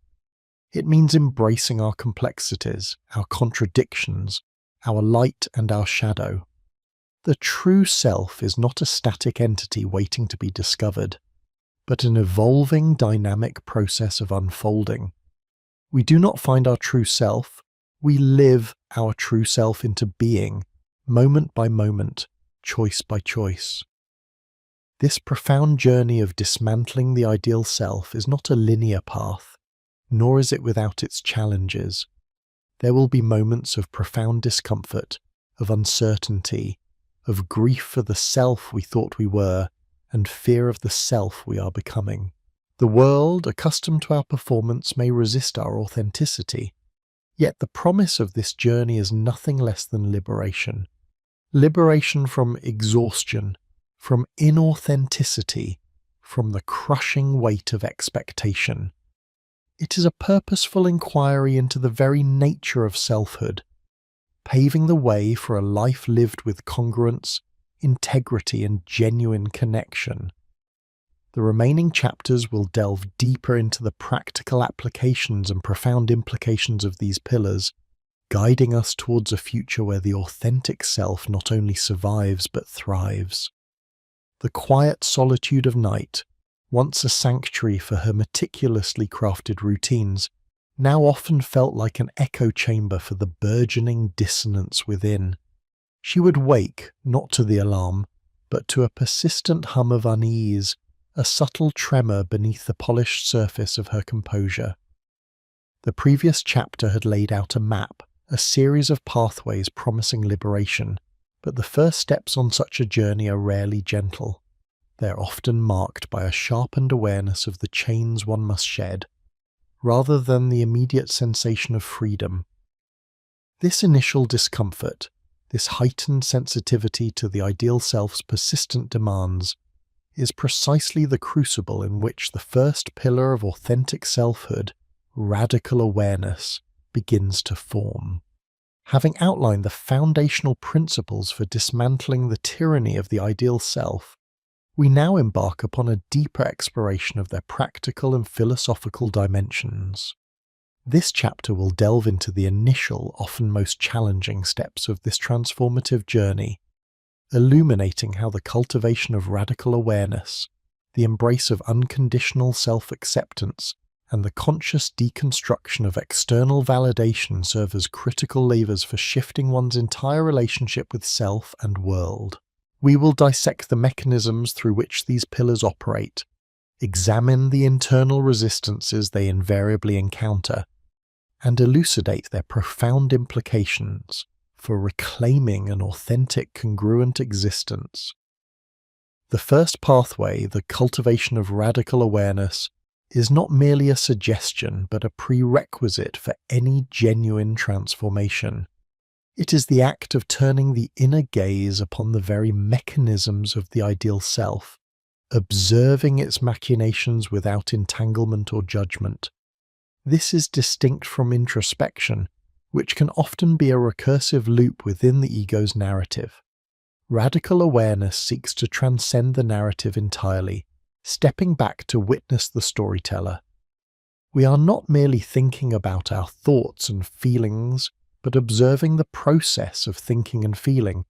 It means embracing our complexities, our contradictions, our light and our shadow. The true self is not a static entity waiting to be discovered, but an evolving, dynamic process of unfolding. We do not find our true self, we live our true self into being, moment by moment, choice by choice. This profound journey of dismantling the ideal self is not a linear path, nor is it without its challenges. There will be moments of profound discomfort, of uncertainty, of grief for the self we thought we were, and fear of the self we are becoming. The world, accustomed to our performance, may resist our authenticity. Yet the promise of this journey is nothing less than liberation. Liberation from exhaustion, from inauthenticity, from the crushing weight of expectation. It is a purposeful inquiry into the very nature of selfhood, paving the way for a life lived with congruence, integrity, and genuine connection. The remaining chapters will delve deeper into the practical applications and profound implications of these pillars, guiding us towards a future where the authentic self not only survives but thrives. The quiet solitude of night, once a sanctuary for her meticulously crafted routines, now often felt like an echo chamber for the burgeoning dissonance within. She would wake, not to the alarm, but to a persistent hum of unease, a subtle tremor beneath the polished surface of her composure. The previous chapter had laid out a map, a series of pathways promising liberation, but the first steps on such a journey are rarely gentle. They are often marked by a sharpened awareness of the chains one must shed, rather than the immediate sensation of freedom. This initial discomfort, this heightened sensitivity to the ideal self's persistent demands, is precisely the crucible in which the first pillar of authentic selfhood, radical awareness, begins to form. Having outlined the foundational principles for dismantling the tyranny of the ideal self, we now embark upon a deeper exploration of their practical and philosophical dimensions. This chapter will delve into the initial, often most challenging steps of this transformative journey, illuminating how the cultivation of radical awareness, the embrace of unconditional self-acceptance, and the conscious deconstruction of external validation serve as critical levers for shifting one's entire relationship with self and world. We will dissect the mechanisms through which these pillars operate, examine the internal resistances they invariably encounter, and elucidate their profound implications for reclaiming an authentic, congruent existence. The first pathway, the cultivation of radical awareness, is not merely a suggestion but a prerequisite for any genuine transformation. It is the act of turning the inner gaze upon the very mechanisms of the ideal self, observing its machinations without entanglement or judgment. This is distinct from introspection, which can often be a recursive loop within the ego's narrative. Radical awareness seeks to transcend the narrative entirely, stepping back to witness the storyteller. We are not merely thinking about our thoughts and feelings, but observing the process of thinking and feeling,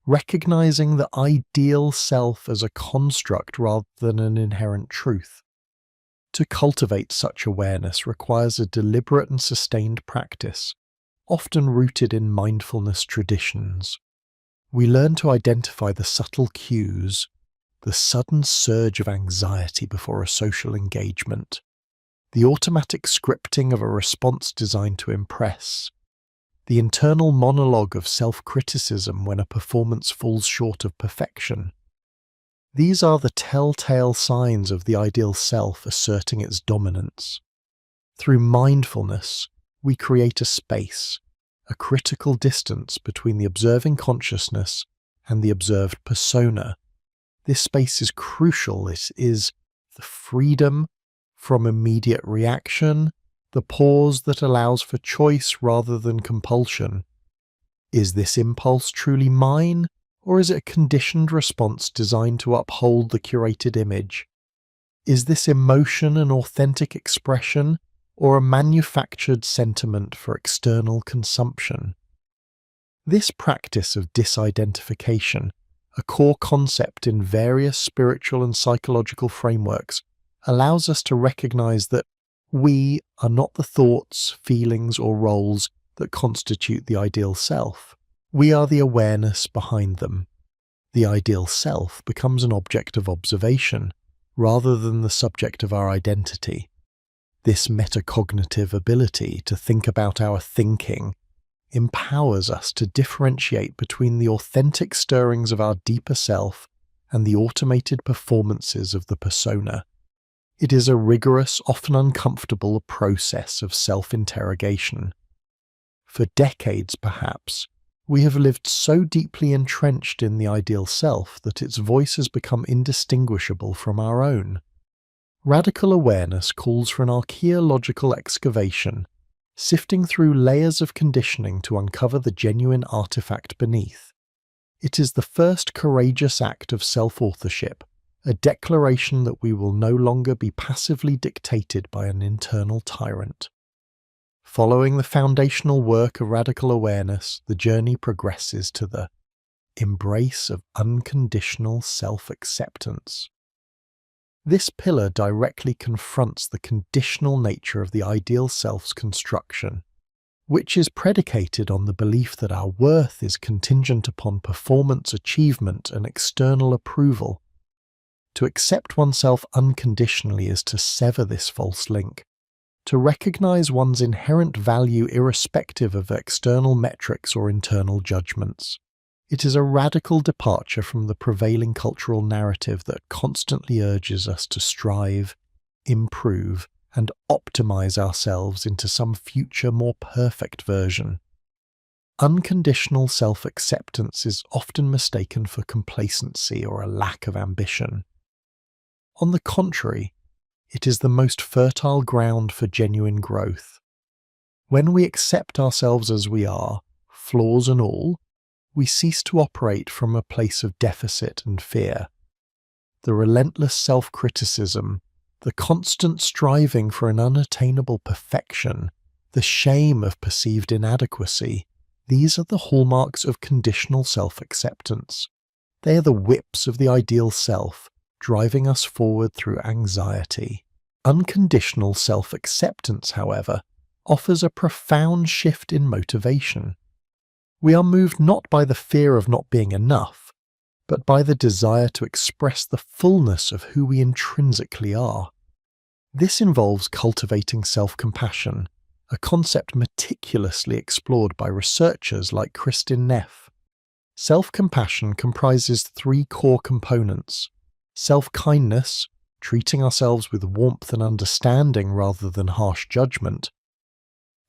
recognizing the ideal self as a construct rather than an inherent truth. To cultivate such awareness requires a deliberate and sustained practice, often rooted in mindfulness traditions. We learn to identify the subtle cues, the sudden surge of anxiety before a social engagement, the automatic scripting of a response designed to impress, the internal monologue of self-criticism when a performance falls short of perfection. These are the telltale signs of the ideal self asserting its dominance. Through mindfulness, we create a space, a critical distance between the observing consciousness and the observed persona. This space is crucial. It is the freedom from immediate reaction, the pause that allows for choice rather than compulsion. Is this impulse truly mine, or is it a conditioned response designed to uphold the curated image? Is this emotion an authentic expression, or a manufactured sentiment for external consumption? This practice of disidentification, a core concept in various spiritual and psychological frameworks, allows us to recognize that we are not the thoughts, feelings, or roles that constitute the ideal self. We are the awareness behind them. The ideal self becomes an object of observation, rather than the subject of our identity. This metacognitive ability to think about our thinking empowers us to differentiate between the authentic stirrings of our deeper self and the automated performances of the persona. It is a rigorous, often uncomfortable process of self-interrogation. For decades, perhaps, we have lived so deeply entrenched in the ideal self that its voice has become indistinguishable from our own. Radical awareness calls for an archaeological excavation, sifting through layers of conditioning to uncover the genuine artifact beneath. It is the first courageous act of self-authorship, a declaration that we will no longer be passively dictated by an internal tyrant. Following the foundational work of radical awareness, the journey progresses to the embrace of unconditional self-acceptance. This pillar directly confronts the conditional nature of the ideal self's construction, which is predicated on the belief that our worth is contingent upon performance, achievement, and external approval. To accept oneself unconditionally is to sever this false link, to recognize one's inherent value irrespective of external metrics or internal judgments. It is a radical departure from the prevailing cultural narrative that constantly urges us to strive, improve, and optimize ourselves into some future more perfect version. Unconditional self-acceptance is often mistaken for complacency or a lack of ambition. On the contrary, it is the most fertile ground for genuine growth. When we accept ourselves as we are, flaws and all, we cease to operate from a place of deficit and fear. The relentless self-criticism, the constant striving for an unattainable perfection, the shame of perceived inadequacy. These are the hallmarks of conditional self-acceptance. They are the whips of the ideal self, driving us forward through anxiety. Unconditional self-acceptance, however, offers a profound shift in motivation. We are moved not by the fear of not being enough, but by the desire to express the fullness of who we intrinsically are. This involves cultivating self-compassion, a concept meticulously explored by researchers like Kristin Neff. Self-compassion comprises three core components: self-kindness, treating ourselves with warmth and understanding rather than harsh judgment;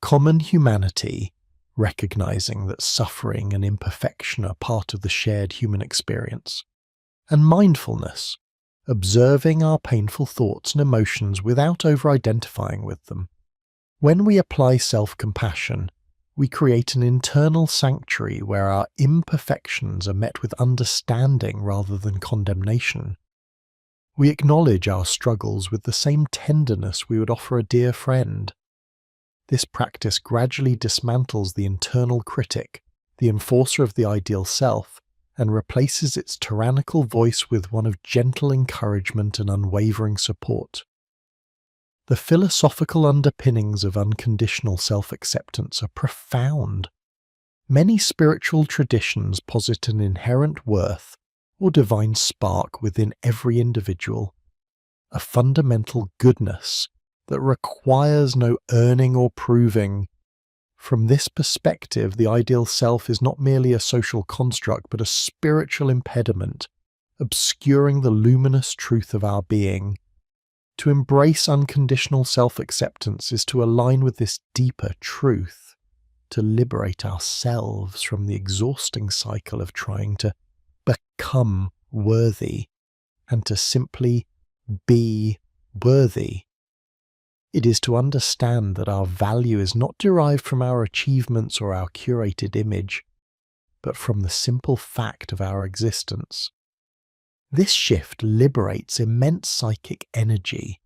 common humanity, recognizing that suffering and imperfection are part of the shared human experience; and mindfulness, observing our painful thoughts and emotions without over-identifying with them. When we apply self-compassion, we create an internal sanctuary where our imperfections are met with understanding rather than condemnation. We acknowledge our struggles with the same tenderness we would offer a dear friend. This practice gradually dismantles the internal critic, the enforcer of the ideal self, and replaces its tyrannical voice with one of gentle encouragement and unwavering support. The philosophical underpinnings of unconditional self-acceptance are profound. Many spiritual traditions posit an inherent worth or divine spark within every individual, a fundamental goodness that requires no earning or proving. From this perspective, the ideal self is not merely a social construct but a spiritual impediment, obscuring the luminous truth of our being. To embrace unconditional self-acceptance is to align with this deeper truth, to liberate ourselves from the exhausting cycle of trying to become worthy, and to simply be worthy. It is to understand that our value is not derived from our achievements or our curated image, but from the simple fact of our existence. This shift liberates immense psychic energy,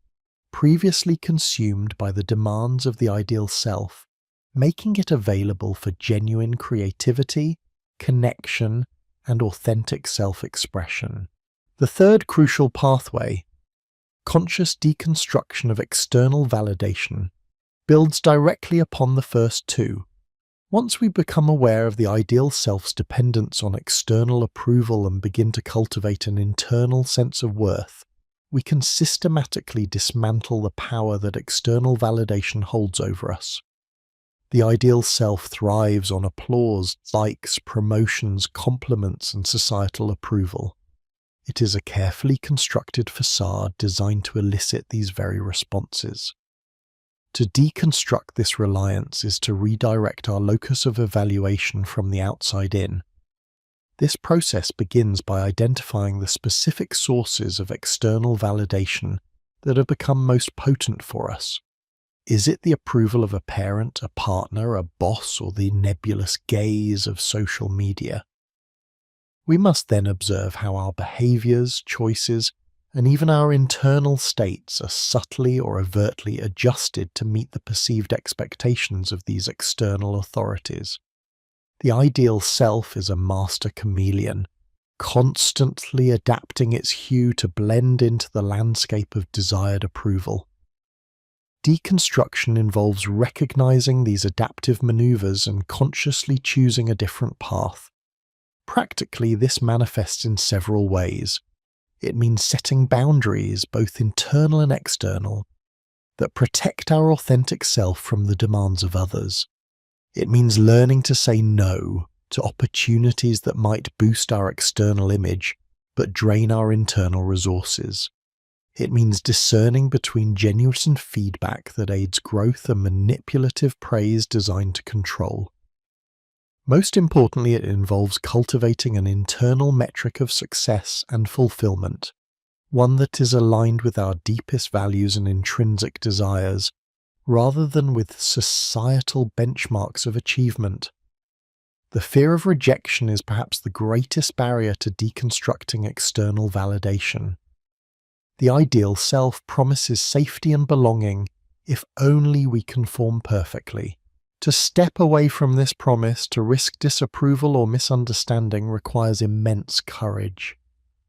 previously consumed by the demands of the ideal self, making it available for genuine creativity, connection, and authentic self-expression. The third crucial pathway, conscious deconstruction of external validation, builds directly upon the first two. Once we become aware of the ideal self's dependence on external approval and begin to cultivate an internal sense of worth, we can systematically dismantle the power that external validation holds over us. The ideal self thrives on applause, likes, promotions, compliments, and societal approval. It is a carefully constructed facade designed to elicit these very responses. To deconstruct this reliance is to redirect our locus of evaluation from the outside in. This process begins by identifying the specific sources of external validation that have become most potent for us. Is it the approval of a parent, a partner, a boss, or the nebulous gaze of social media? We must then observe how our behaviors, choices, and even our internal states are subtly or overtly adjusted to meet the perceived expectations of these external authorities. The ideal self is a master chameleon, constantly adapting its hue to blend into the landscape of desired approval. Deconstruction involves recognizing these adaptive maneuvers and consciously choosing a different path. Practically, this manifests in several ways. It means setting boundaries, both internal and external, that protect our authentic self from the demands of others. It means learning to say no to opportunities that might boost our external image, but drain our internal resources. It means discerning between genuine feedback that aids growth and manipulative praise designed to control. Most importantly, it involves cultivating an internal metric of success and fulfillment, one that is aligned with our deepest values and intrinsic desires, rather than with societal benchmarks of achievement. The fear of rejection is perhaps the greatest barrier to deconstructing external validation. The ideal self promises safety and belonging, if only we conform perfectly. To step away from this promise to risk disapproval or misunderstanding requires immense courage.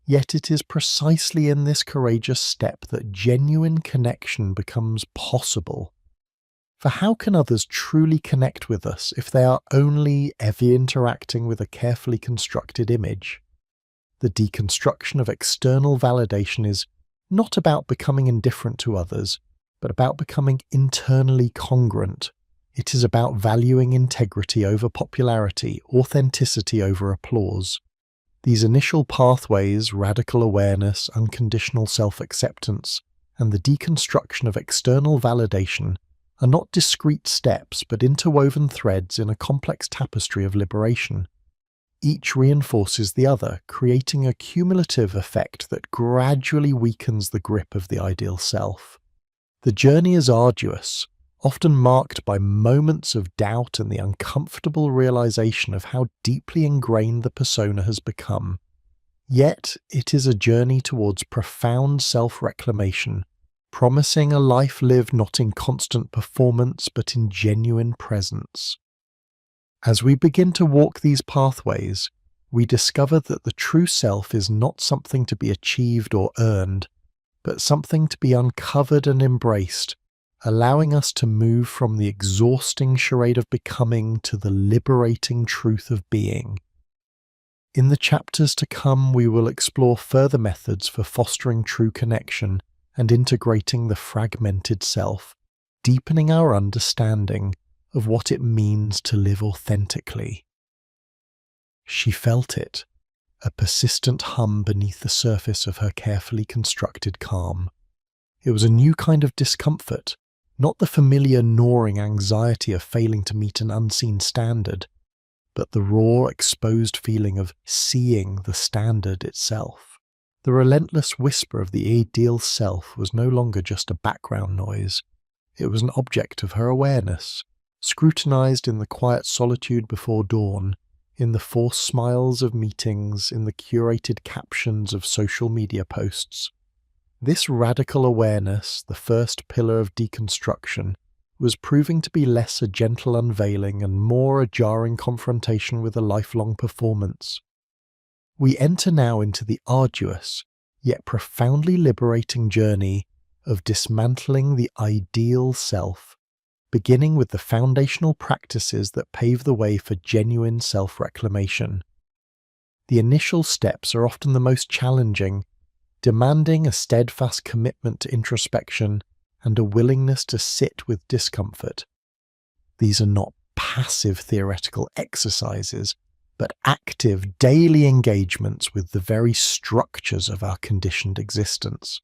Yet it is precisely in this courageous step that genuine connection becomes possible. For how can others truly connect with us if they are only ever interacting with a carefully constructed image? The deconstruction of external validation is not about becoming indifferent to others, but about becoming internally congruent. It is about valuing integrity over popularity, authenticity over applause. These initial pathways, radical awareness, unconditional self-acceptance, and the deconstruction of external validation, are not discrete steps but interwoven threads in a complex tapestry of liberation. Each reinforces the other, creating a cumulative effect that gradually weakens the grip of the ideal self. The journey is arduous, often marked by moments of doubt and the uncomfortable realization of how deeply ingrained the persona has become. Yet it is a journey towards profound self-reclamation, promising a life lived not in constant performance but in genuine presence. As we begin to walk these pathways, we discover that the true self is not something to be achieved or earned, but something to be uncovered and embraced, allowing us to move from the exhausting charade of becoming to the liberating truth of being. In the chapters to come, we will explore further methods for fostering true connection and integrating the fragmented self, deepening our understanding of what it means to live authentically. She felt it, a persistent hum beneath the surface of her carefully constructed calm. It was a new kind of discomfort, not the familiar gnawing anxiety of failing to meet an unseen standard, but the raw, exposed feeling of seeing the standard itself. The relentless whisper of the ideal self was no longer just a background noise. It was an object of her awareness, scrutinized in the quiet solitude before dawn, in the forced smiles of meetings, in the curated captions of social media posts. This radical awareness, the first pillar of deconstruction, was proving to be less a gentle unveiling and more a jarring confrontation with a lifelong performance. We enter now into the arduous, yet profoundly liberating journey of dismantling the ideal self, beginning with the foundational practices that pave the way for genuine self-reclamation. The initial steps are often the most challenging, demanding a steadfast commitment to introspection and a willingness to sit with discomfort. These are not passive theoretical exercises, but active daily engagements with the very structures of our conditioned existence.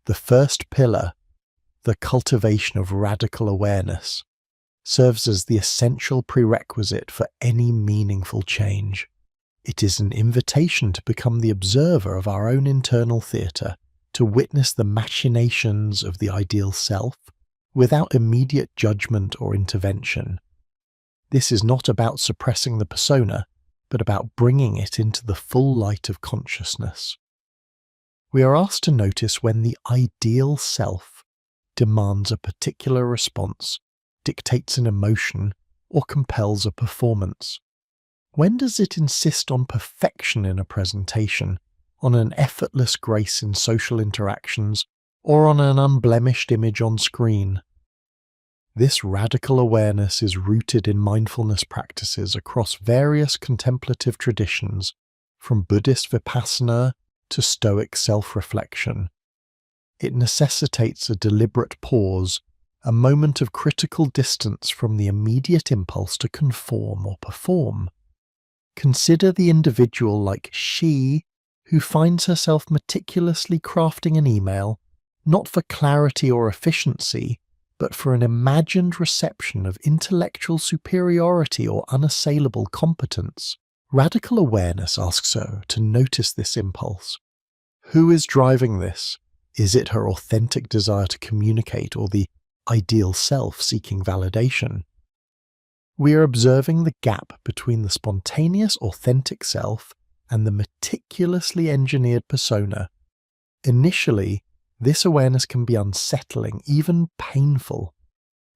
The first pillar, the cultivation of radical awareness, serves as the essential prerequisite for any meaningful change. It is an invitation to become the observer of our own internal theatre, to witness the machinations of the ideal self without immediate judgment or intervention. This is not about suppressing the persona, but about bringing it into the full light of consciousness. We are asked to notice when the ideal self demands a particular response, dictates an emotion, or compels a performance. When does it insist on perfection in a presentation, on an effortless grace in social interactions, or on an unblemished image on screen? This radical awareness is rooted in mindfulness practices across various contemplative traditions, from Buddhist Vipassana to Stoic self-reflection. It necessitates a deliberate pause, a moment of critical distance from the immediate impulse to conform or perform. Consider the individual like she, who finds herself meticulously crafting an email, not for clarity or efficiency, but for an imagined reception of intellectual superiority or unassailable competence. Radical awareness asks her to notice this impulse. Who is driving this? Is it her authentic desire to communicate or the ideal self seeking validation? We are observing the gap between the spontaneous, authentic self and the meticulously engineered persona. Initially, This awareness can be unsettling, even painful.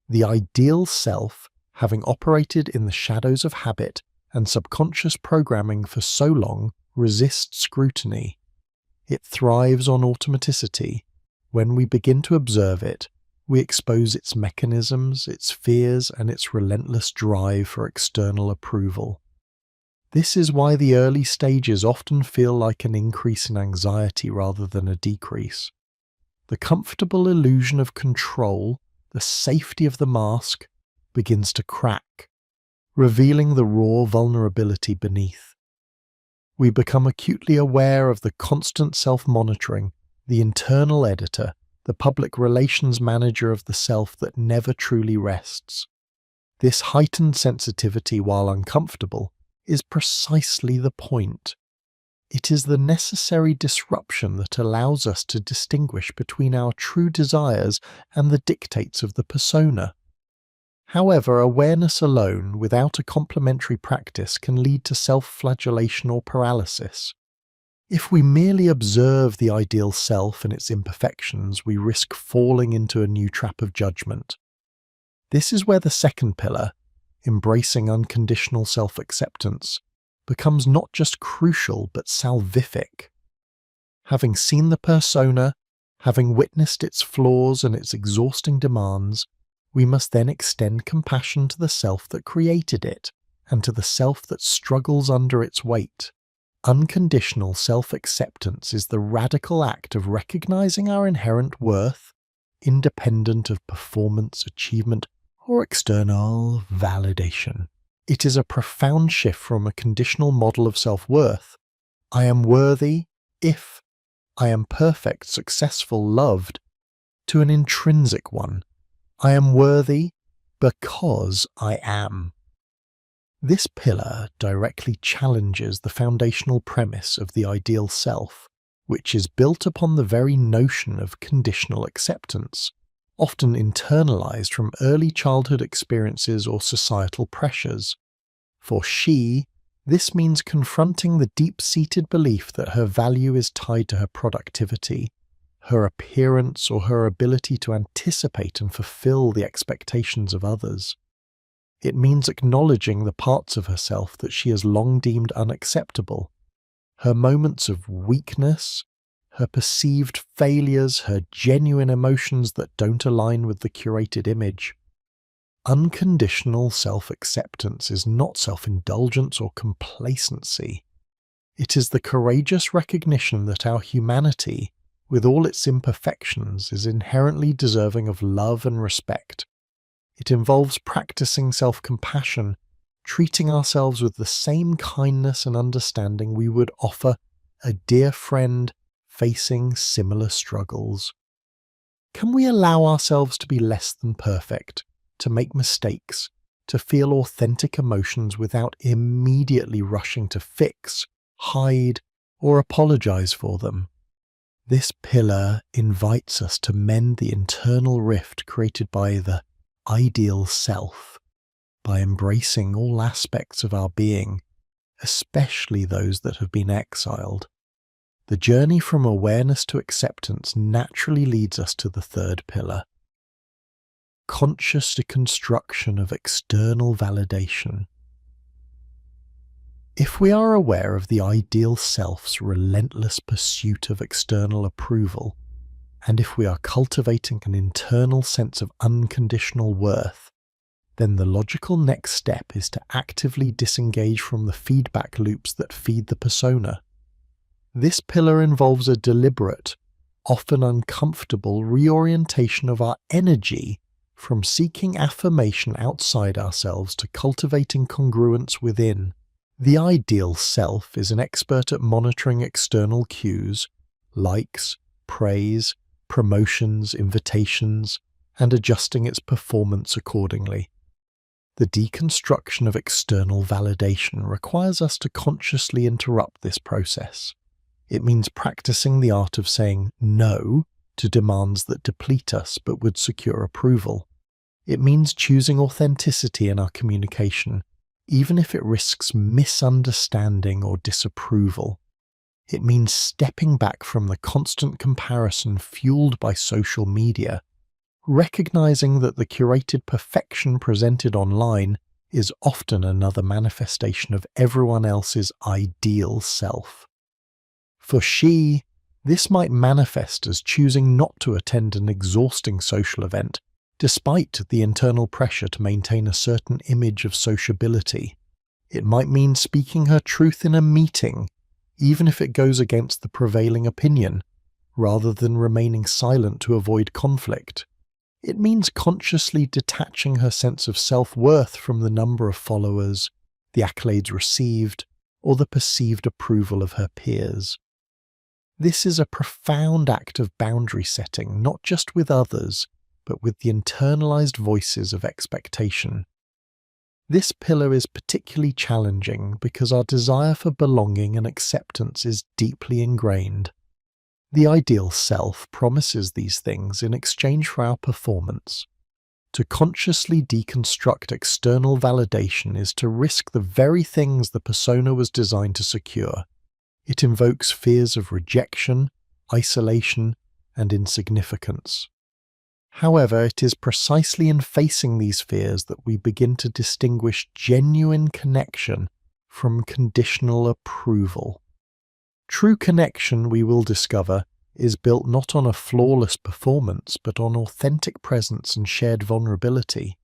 The ideal self, having operated in the shadows of habit and subconscious programming for so long, resists scrutiny. It thrives on automaticity. When we begin to observe it, we expose its mechanisms, its fears, and its relentless drive for external approval. This is why the early stages often feel like an increase in anxiety rather than a decrease. The comfortable illusion of control, the safety of the mask, begins to crack, revealing the raw vulnerability beneath. We become acutely aware of the constant self-monitoring, the internal editor, the public relations manager of the self that never truly rests. This heightened sensitivity, while uncomfortable, is precisely the point. It is the necessary disruption that allows us to distinguish between our true desires and the dictates of the persona. However, awareness alone, without a complementary practice, can lead to self-flagellation or paralysis. If we merely observe the ideal self and its imperfections, we risk falling into a new trap of judgment. This is where the second pillar, embracing unconditional self-acceptance, becomes not just crucial but salvific. Having seen the persona, having witnessed its flaws and its exhausting demands, we must then extend compassion to the self that created it and to the self that struggles under its weight. Unconditional self-acceptance is the radical act of recognizing our inherent worth, independent of performance, achievement, or external validation. It is a profound shift from a conditional model of self-worth. I am worthy if I am perfect, successful, loved, to an intrinsic one. I am worthy because I am. This pillar directly challenges the foundational premise of the ideal self, which is built upon the very notion of conditional acceptance, often internalized from early childhood experiences or societal pressures. For she, this means confronting the deep-seated belief that her value is tied to her productivity, her appearance, or her ability to anticipate and fulfill the expectations of others. It means acknowledging the parts of herself that she has long deemed unacceptable, her moments of weakness, her perceived failures, her genuine emotions that don't align with the curated image. Unconditional self-acceptance is not self-indulgence or complacency. It is the courageous recognition that our humanity, with all its imperfections, is inherently deserving of love and respect. It involves practicing self-compassion, treating ourselves with the same kindness and understanding we would offer a dear friend facing similar struggles. Can we allow ourselves to be less than perfect, to make mistakes, to feel authentic emotions without immediately rushing to fix, hide, or apologize for them? This pillar invites us to mend the internal rift created by the ideal self, by embracing all aspects of our being, especially those that have been exiled. The journey from awareness to acceptance naturally leads us to the third pillar, conscious deconstruction of external validation. If we are aware of the ideal self's relentless pursuit of external approval, and if we are cultivating an internal sense of unconditional worth, then the logical next step is to actively disengage from the feedback loops that feed the persona. This pillar involves a deliberate, often uncomfortable reorientation of our energy from seeking affirmation outside ourselves to cultivating congruence within. The ideal self is an expert at monitoring external cues, likes, praise, promotions, invitations, and adjusting its performance accordingly. The deconstruction of external validation requires us to consciously interrupt this process. It means practicing the art of saying no to demands that deplete us but would secure approval. It means choosing authenticity in our communication, even if it risks misunderstanding or disapproval. It means stepping back from the constant comparison fueled by social media, recognizing that the curated perfection presented online is often another manifestation of everyone else's ideal self. For she, this might manifest as choosing not to attend an exhausting social event, despite the internal pressure to maintain a certain image of sociability. It might mean speaking her truth in a meeting, even if it goes against the prevailing opinion, rather than remaining silent to avoid conflict. It means consciously detaching her sense of self-worth from the number of followers, the accolades received, or the perceived approval of her peers. This is a profound act of boundary setting, not just with others, but with the internalized voices of expectation. This pillar is particularly challenging because our desire for belonging and acceptance is deeply ingrained. The ideal self promises these things in exchange for our performance. To consciously deconstruct external validation is to risk the very things the persona was designed to secure. It invokes fears of rejection, isolation, and insignificance. However, it is precisely in facing these fears that we begin to distinguish genuine connection from conditional approval. True connection, we will discover, is built not on a flawless performance, but on authentic presence and shared vulnerability.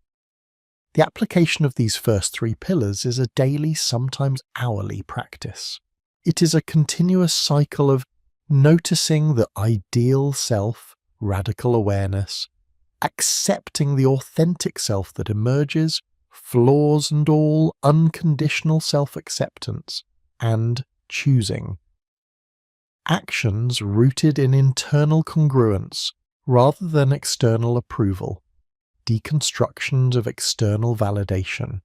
The application of these first three pillars is a daily, sometimes hourly practice. It is a continuous cycle of noticing the ideal self, radical awareness, accepting the authentic self that emerges, flaws and all, unconditional self-acceptance, and choosing. Actions rooted in internal congruence rather than external approval, deconstructions of external validation.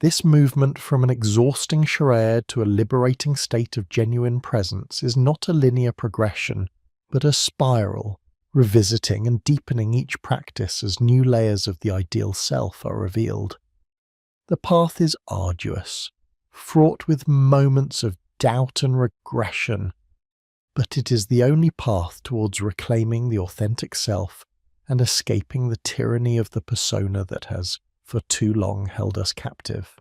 This movement from an exhausting charade to a liberating state of genuine presence is not a linear progression, but a spiral, revisiting and deepening each practice as new layers of the ideal self are revealed. The path is arduous, fraught with moments of doubt and regression, but it is the only path towards reclaiming the authentic self and escaping the tyranny of the persona that has for too long held us captive.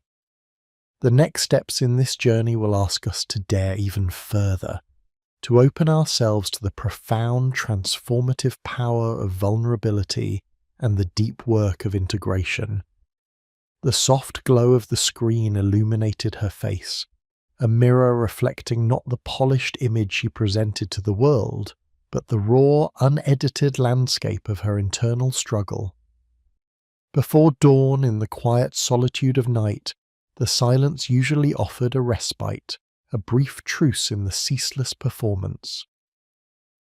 The next steps in this journey will ask us to dare even further, to open ourselves to the profound transformative power of vulnerability and the deep work of integration. The soft glow of the screen illuminated her face, a mirror reflecting not the polished image she presented to the world, but the raw, unedited landscape of her internal struggle. Before dawn, in the quiet solitude of night, the silence usually offered a respite, a brief truce in the ceaseless performance.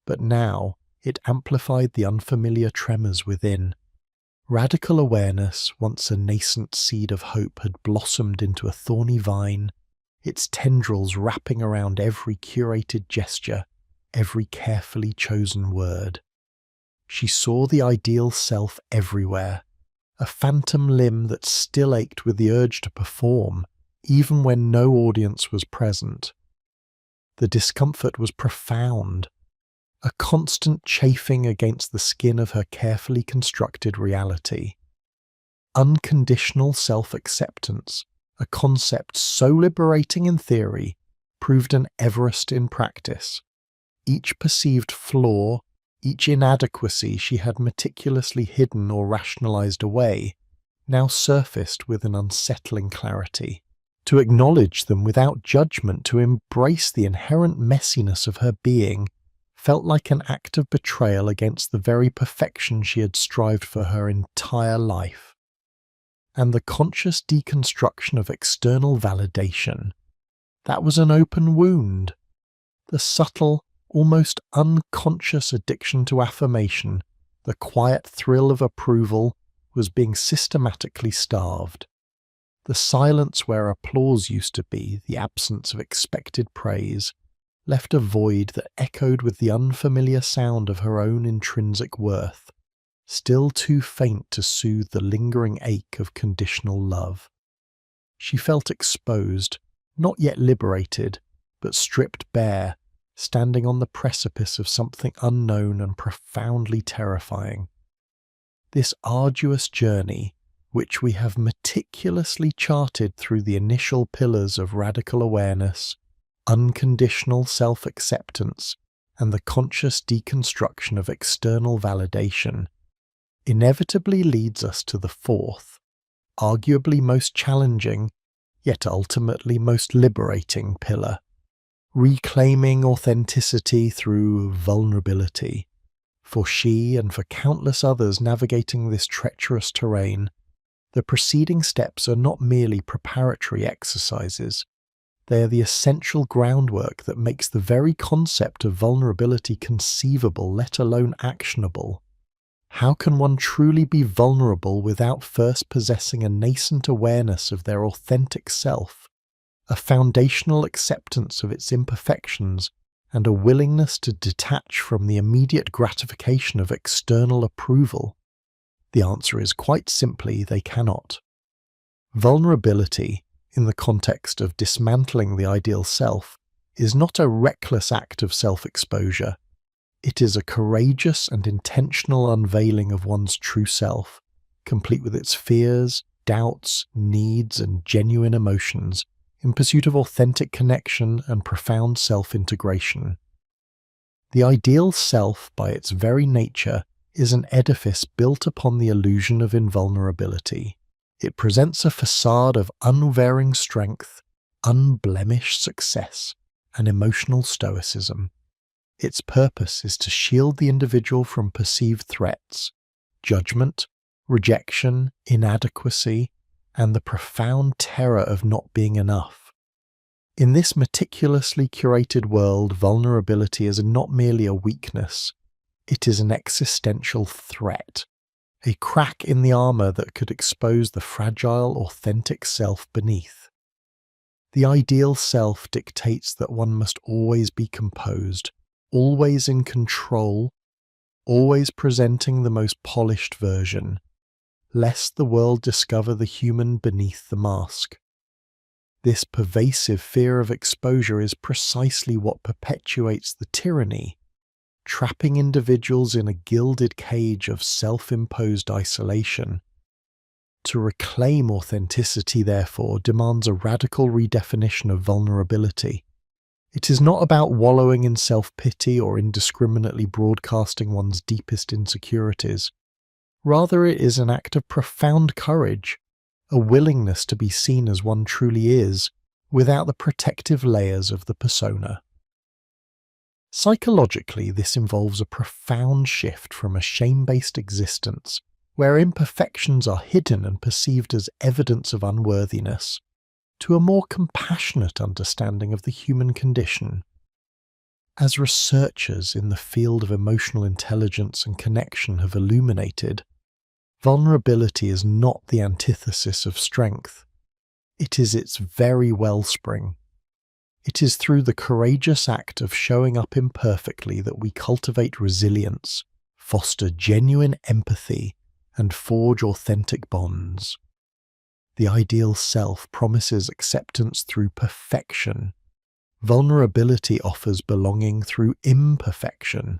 But now it amplified the unfamiliar tremors within. Radical awareness, once a nascent seed of hope, had blossomed into a thorny vine, its tendrils wrapping around every curated gesture, every carefully chosen word. She saw the ideal self everywhere, a phantom limb that still ached with the urge to perform, even when no audience was present. The discomfort was profound, a constant chafing against the skin of her carefully constructed reality. Unconditional self-acceptance, a concept so liberating in theory, proved an Everest in practice. Each perceived flaw, each inadequacy she had meticulously hidden or rationalized away, now surfaced with an unsettling clarity. To acknowledge them without judgment, to embrace the inherent messiness of her being, felt like an act of betrayal against the very perfection she had strived for her entire life. And the conscious deconstruction of external validation, that was an open wound. The subtle, almost unconscious addiction to affirmation, the quiet thrill of approval, was being systematically starved. The silence where applause used to be, the absence of expected praise, left a void that echoed with the unfamiliar sound of her own intrinsic worth, still too faint to soothe the lingering ache of conditional love. She felt exposed, not yet liberated, but stripped bare, standing on the precipice of something unknown and profoundly terrifying. This arduous journey, which we have meticulously charted through the initial pillars of radical awareness, unconditional self-acceptance, and the conscious deconstruction of external validation, inevitably leads us to the fourth, arguably most challenging, yet ultimately most liberating pillar: reclaiming authenticity through vulnerability. For she and for countless others navigating this treacherous terrain, the preceding steps are not merely preparatory exercises. They are the essential groundwork that makes the very concept of vulnerability conceivable, let alone actionable. How can one truly be vulnerable without first possessing a nascent awareness of their authentic self, a foundational acceptance of its imperfections, and a willingness to detach from the immediate gratification of external approval? The answer is quite simply they cannot. Vulnerability, in the context of dismantling the ideal self, is not a reckless act of self-exposure. It is a courageous and intentional unveiling of one's true self, complete with its fears, doubts, needs, and genuine emotions, in pursuit of authentic connection and profound self-integration. The ideal self, by its very nature, is an edifice built upon the illusion of invulnerability. It presents a facade of unvarying strength, unblemished success, and emotional stoicism. Its purpose is to shield the individual from perceived threats, judgment, rejection, inadequacy, and the profound terror of not being enough. In this meticulously curated world, vulnerability is not merely a weakness, it is an existential threat, a crack in the armor that could expose the fragile, authentic self beneath. The ideal self dictates that one must always be composed, always in control, always presenting the most polished version, lest the world discover the human beneath the mask. This pervasive fear of exposure is precisely what perpetuates the tyranny, trapping individuals in a gilded cage of self-imposed isolation. To reclaim authenticity, therefore, demands a radical redefinition of vulnerability. It is not about wallowing in self-pity or indiscriminately broadcasting one's deepest insecurities. Rather, it is an act of profound courage, a willingness to be seen as one truly is, without the protective layers of the persona. Psychologically, this involves a profound shift from a shame-based existence, where imperfections are hidden and perceived as evidence of unworthiness, to a more compassionate understanding of the human condition. As researchers in the field of emotional intelligence and connection have illuminated, vulnerability is not the antithesis of strength. It is its very wellspring. It is through the courageous act of showing up imperfectly that we cultivate resilience, foster genuine empathy, and forge authentic bonds. The ideal self promises acceptance through perfection. Vulnerability offers belonging through imperfection.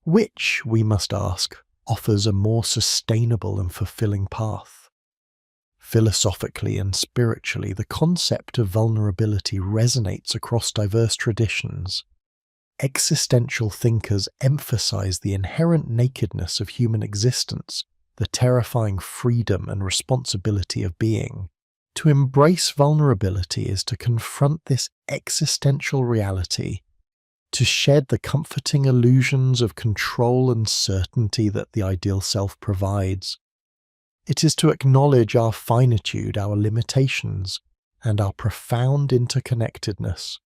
Which, we must ask, offers a more sustainable and fulfilling path? Philosophically and spiritually, the concept of vulnerability resonates across diverse traditions. Existential thinkers emphasize the inherent nakedness of human existence, the terrifying freedom and responsibility of being. To embrace vulnerability is to confront this existential reality, to shed the comforting illusions of control and certainty that the ideal self provides. It is to acknowledge our finitude, our limitations, and our profound interconnectedness.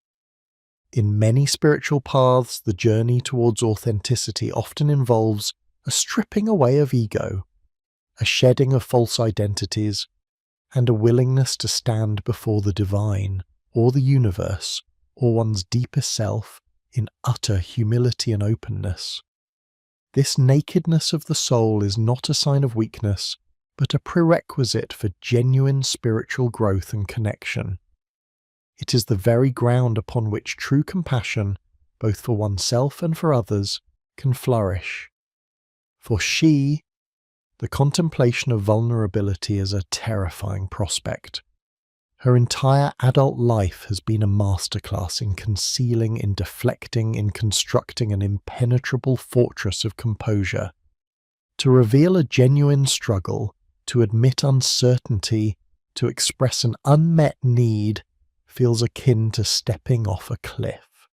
In many spiritual paths, the journey towards authenticity often involves a stripping away of ego, a shedding of false identities, and a willingness to stand before the divine, or the universe, or one's deepest self, in utter humility and openness. This nakedness of the soul is not a sign of weakness, but a prerequisite for genuine spiritual growth and connection. It is the very ground upon which true compassion, both for oneself and for others, can flourish. For she, the contemplation of vulnerability is a terrifying prospect. Her entire adult life has been a masterclass in concealing, in deflecting, in constructing an impenetrable fortress of composure. To reveal a genuine struggle, to admit uncertainty, to express an unmet need, feels akin to stepping off a cliff.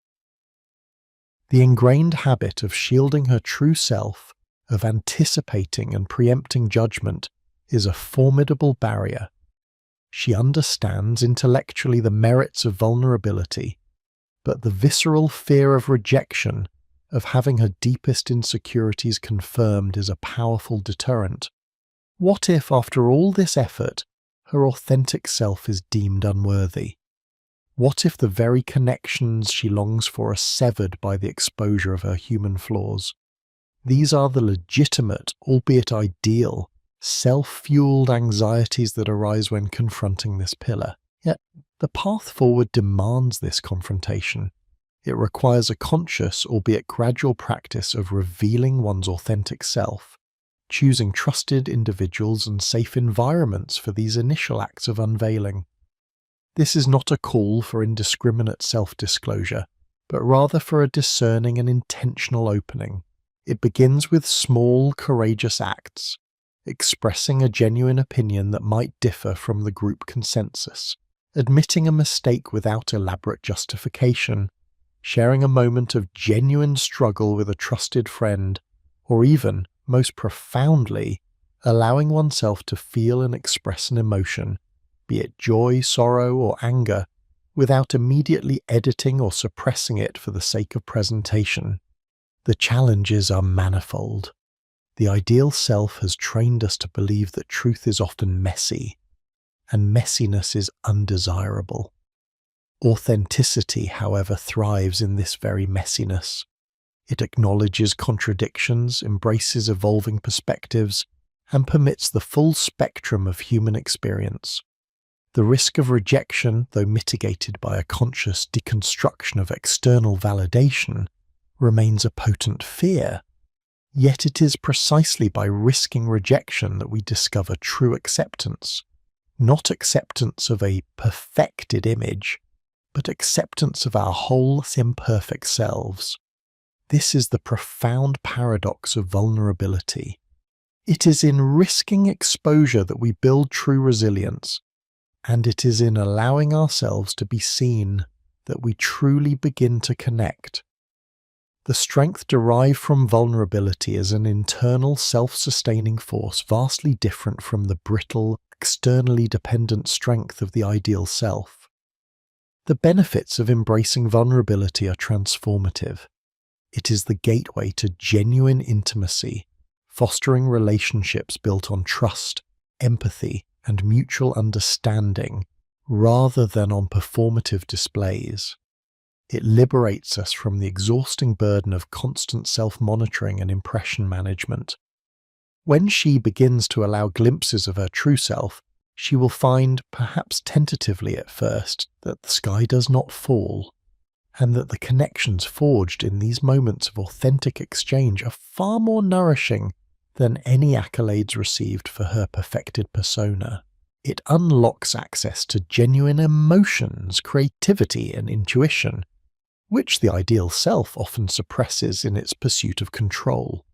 The ingrained habit of shielding her true self, of anticipating and preempting judgment, is a formidable barrier. She understands intellectually the merits of vulnerability, but the visceral fear of rejection, of having her deepest insecurities confirmed, is a powerful deterrent. What if, after all this effort, her authentic self is deemed unworthy? What if the very connections she longs for are severed by the exposure of her human flaws? These are the legitimate, albeit ideal, self-fueled anxieties that arise when confronting this pillar. Yet, the path forward demands this confrontation. It requires a conscious, albeit gradual practice of revealing one's authentic self, choosing trusted individuals and safe environments for these initial acts of unveiling. This is not a call for indiscriminate self-disclosure, but rather for a discerning and intentional opening. It begins with small, courageous acts, expressing a genuine opinion that might differ from the group consensus, admitting a mistake without elaborate justification, sharing a moment of genuine struggle with a trusted friend, or even, most profoundly, allowing oneself to feel and express an emotion, be it joy, sorrow, or anger, without immediately editing or suppressing it for the sake of presentation. The challenges are manifold. The ideal self has trained us to believe that truth is often messy, and messiness is undesirable. Authenticity, however, thrives in this very messiness. It acknowledges contradictions, embraces evolving perspectives, and permits the full spectrum of human experience. The risk of rejection, though mitigated by a conscious deconstruction of external validation, remains a potent fear. Yet it is precisely by risking rejection that we discover true acceptance. Not acceptance of a perfected image, but acceptance of our whole imperfect selves. This is the profound paradox of vulnerability. It is in risking exposure that we build true resilience, and it is in allowing ourselves to be seen that we truly begin to connect. The strength derived from vulnerability is an internal self-sustaining force vastly different from the brittle, externally dependent strength of the ideal self. The benefits of embracing vulnerability are transformative. It is the gateway to genuine intimacy, fostering relationships built on trust, empathy, and mutual understanding, rather than on performative displays. It liberates us from the exhausting burden of constant self-monitoring and impression management. When she begins to allow glimpses of her true self, she will find, perhaps tentatively at first, that the sky does not fall, and that the connections forged in these moments of authentic exchange are far more nourishing than any accolades received for her perfected persona. It unlocks access to genuine emotions, creativity, and intuition, which the ideal self often suppresses in its pursuit of control.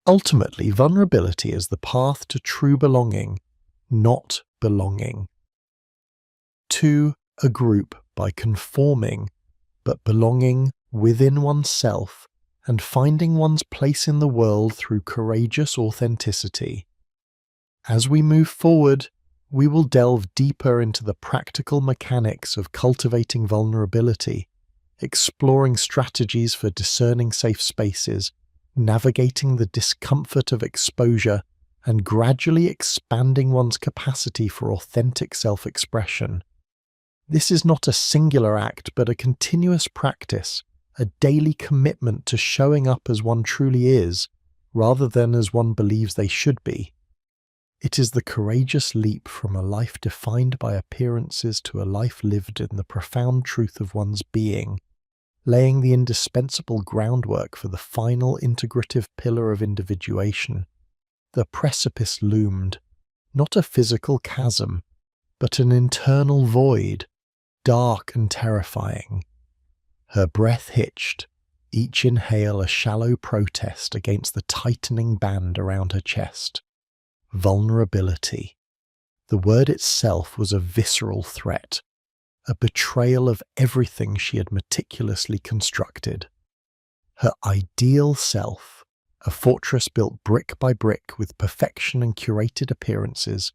Ultimately, vulnerability is the path to true belonging, not belonging. To a group by conforming, but belonging within oneself and finding one's place in the world through courageous authenticity. As we move forward, we will delve deeper into the practical mechanics of cultivating vulnerability, exploring strategies for discerning safe spaces, navigating the discomfort of exposure, and gradually expanding one's capacity for authentic self-expression. This is not a singular act, but a continuous practice, a daily commitment to showing up as one truly is, rather than as one believes they should be. It is the courageous leap from a life defined by appearances to a life lived in the profound truth of one's being, laying the indispensable groundwork for the final integrative pillar of individuation. The precipice loomed, not a physical chasm, but an internal void, dark and terrifying. Her breath hitched, each inhale a shallow protest against the tightening band around her chest. Vulnerability. The word itself was a visceral threat, a betrayal of everything she had meticulously constructed. Her ideal self, a fortress built brick by brick with perfection and curated appearances,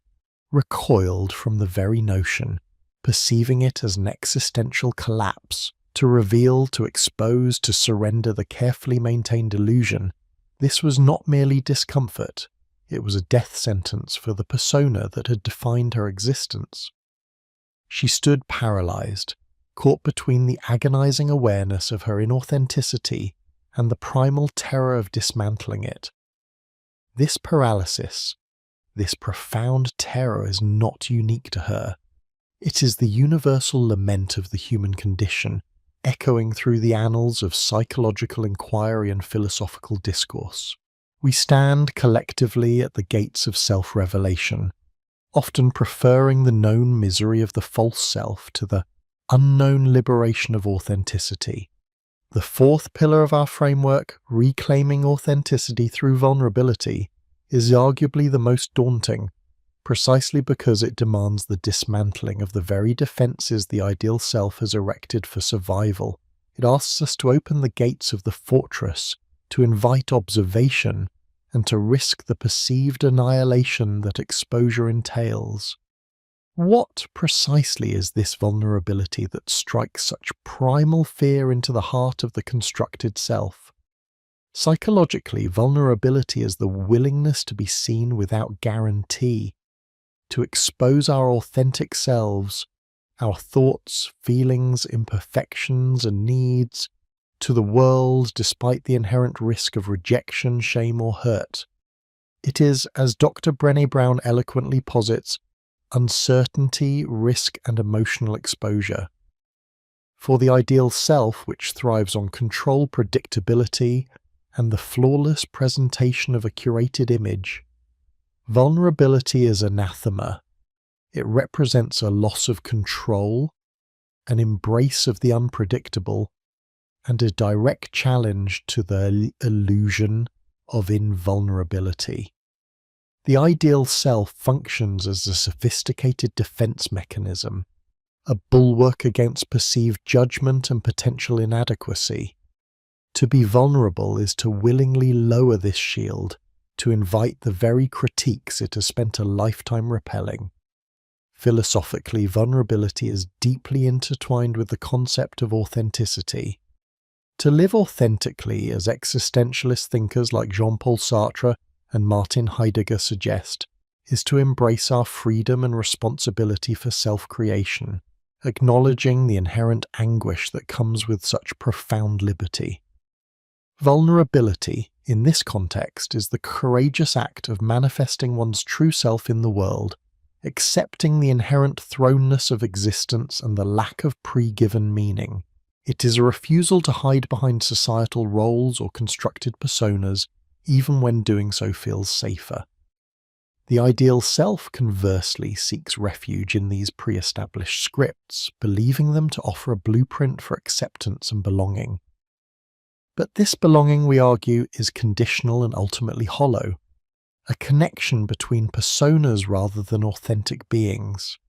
recoiled from the very notion, perceiving it as an existential collapse. To reveal, to expose, to surrender the carefully maintained illusion, this was not merely discomfort, it was a death sentence for the persona that had defined her existence. She stood paralyzed, caught between the agonizing awareness of her inauthenticity and the primal terror of dismantling it. This paralysis, this profound terror is not unique to her. It is the universal lament of the human condition, echoing through the annals of psychological inquiry and philosophical discourse. We stand collectively at the gates of self-revelation, often preferring the known misery of the false self to the unknown liberation of authenticity. The fourth pillar of our framework, reclaiming authenticity through vulnerability, is arguably the most daunting, precisely because it demands the dismantling of the very defenses the ideal self has erected for survival. It asks us to open the gates of the fortress, to invite observation, and to risk the perceived annihilation that exposure entails. What precisely is this vulnerability that strikes such primal fear into the heart of the constructed self? Psychologically, vulnerability is the willingness to be seen without guarantee, to expose our authentic selves, our thoughts, feelings, imperfections, and needs, to the world despite the inherent risk of rejection, shame, or hurt. It is, as Dr. Brené Brown eloquently posits, uncertainty, risk, and emotional exposure. For the ideal self, which thrives on control, predictability, and the flawless presentation of a curated image, vulnerability is anathema. It represents a loss of control, an embrace of the unpredictable, and a direct challenge to the illusion of invulnerability. The ideal self functions as a sophisticated defense mechanism, a bulwark against perceived judgment and potential inadequacy. To be vulnerable is to willingly lower this shield, to invite the very critiques it has spent a lifetime repelling. Philosophically, vulnerability is deeply intertwined with the concept of authenticity. To live authentically, as existentialist thinkers like Jean-Paul Sartre and Martin Heidegger suggest, is to embrace our freedom and responsibility for self-creation, acknowledging the inherent anguish that comes with such profound liberty. Vulnerability, in this context, is the courageous act of manifesting one's true self in the world, accepting the inherent thrownness of existence and the lack of pre-given meaning. It is a refusal to hide behind societal roles or constructed personas, even when doing so feels safer. The ideal self, conversely, seeks refuge in these pre-established scripts, believing them to offer a blueprint for acceptance and belonging. But this belonging, we argue, is conditional and ultimately hollow, a connection between personas rather than authentic beings.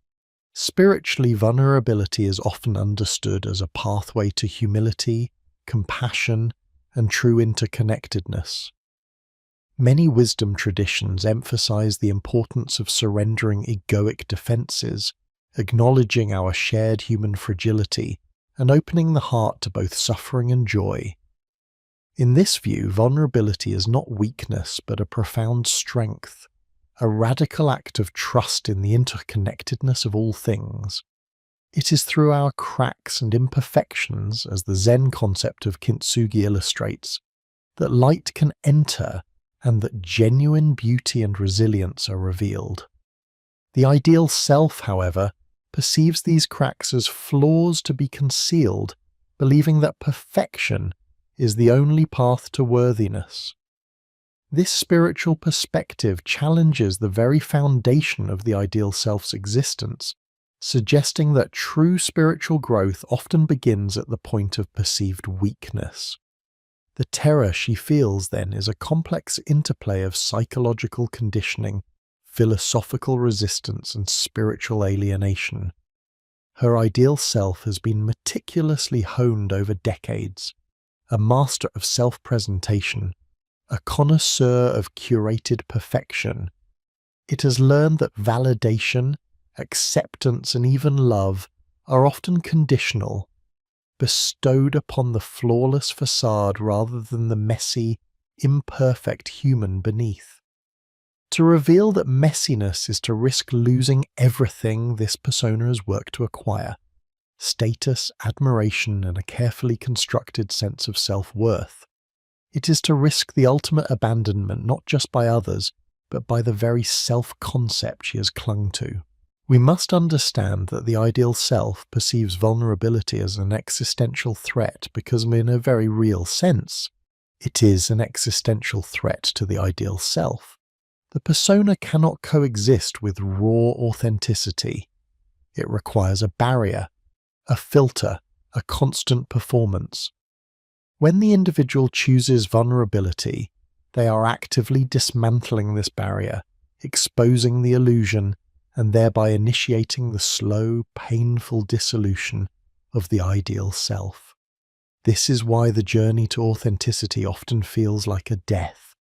Spiritually, vulnerability is often understood as a pathway to humility, compassion, and true interconnectedness. Many wisdom traditions emphasize the importance of surrendering egoic defenses, acknowledging our shared human fragility, and opening the heart to both suffering and joy. In this view, vulnerability is not weakness but a profound strength, a radical act of trust in the interconnectedness of all things. It is through our cracks and imperfections, as the Zen concept of kintsugi illustrates, that light can enter and that genuine beauty and resilience are revealed. The ideal self, however, perceives these cracks as flaws to be concealed, believing that perfection is the only path to worthiness. This spiritual perspective challenges the very foundation of the ideal self's existence, suggesting that true spiritual growth often begins at the point of perceived weakness. The terror she feels, then, is a complex interplay of psychological conditioning, philosophical resistance, and spiritual alienation. Her ideal self has been meticulously honed over decades, a master of self-presentation, a connoisseur of curated perfection. It has learned that validation, acceptance, and even love are often conditional, bestowed upon the flawless facade rather than the messy, imperfect human beneath. To reveal that messiness is to risk losing everything this persona has worked to acquire: status, admiration, and a carefully constructed sense of self-worth. It is to risk the ultimate abandonment not just by others, but by the very self-concept she has clung to. We must understand that the ideal self perceives vulnerability as an existential threat because, in a very real sense, it is an existential threat to the ideal self. The persona cannot coexist with raw authenticity. It requires a barrier, a filter, a constant performance. When the individual chooses vulnerability, they are actively dismantling this barrier, exposing the illusion, and thereby initiating the slow, painful dissolution of the ideal self. This is why the journey to authenticity often feels like a death,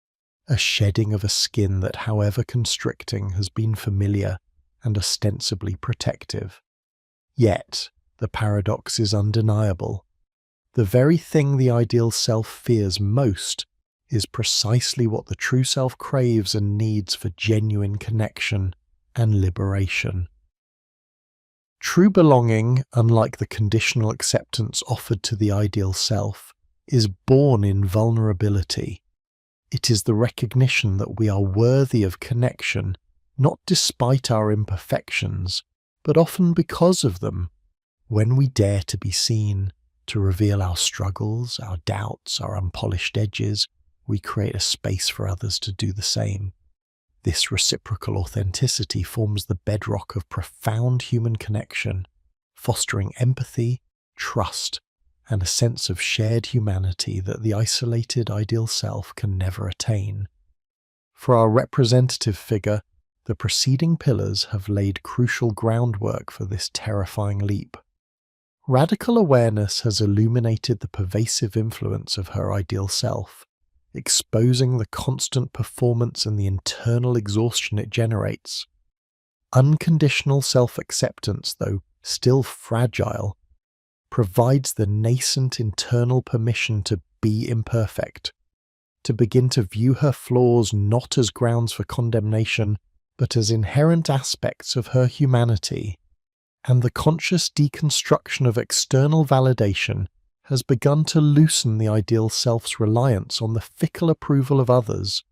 a shedding of a skin that, however constricting, has been familiar and ostensibly protective. Yet, the paradox is undeniable. The very thing the ideal self fears most is precisely what the true self craves and needs for genuine connection and liberation. True belonging, unlike the conditional acceptance offered to the ideal self, is born in vulnerability. It is the recognition that we are worthy of connection, not despite our imperfections, but often because of them. When we dare to be seen, to reveal our struggles, our doubts, our unpolished edges, we create a space for others to do the same. This reciprocal authenticity forms the bedrock of profound human connection, fostering empathy, trust, and a sense of shared humanity that the isolated ideal self can never attain. For our representative figure, the preceding pillars have laid crucial groundwork for this terrifying leap. Radical awareness has illuminated the pervasive influence of her ideal self, exposing the constant performance and the internal exhaustion it generates. Unconditional self-acceptance, though still fragile, provides the nascent internal permission to be imperfect, to begin to view her flaws not as grounds for condemnation, but as inherent aspects of her humanity. And the conscious deconstruction of external validation has begun to loosen the ideal self's reliance on the fickle approval of others,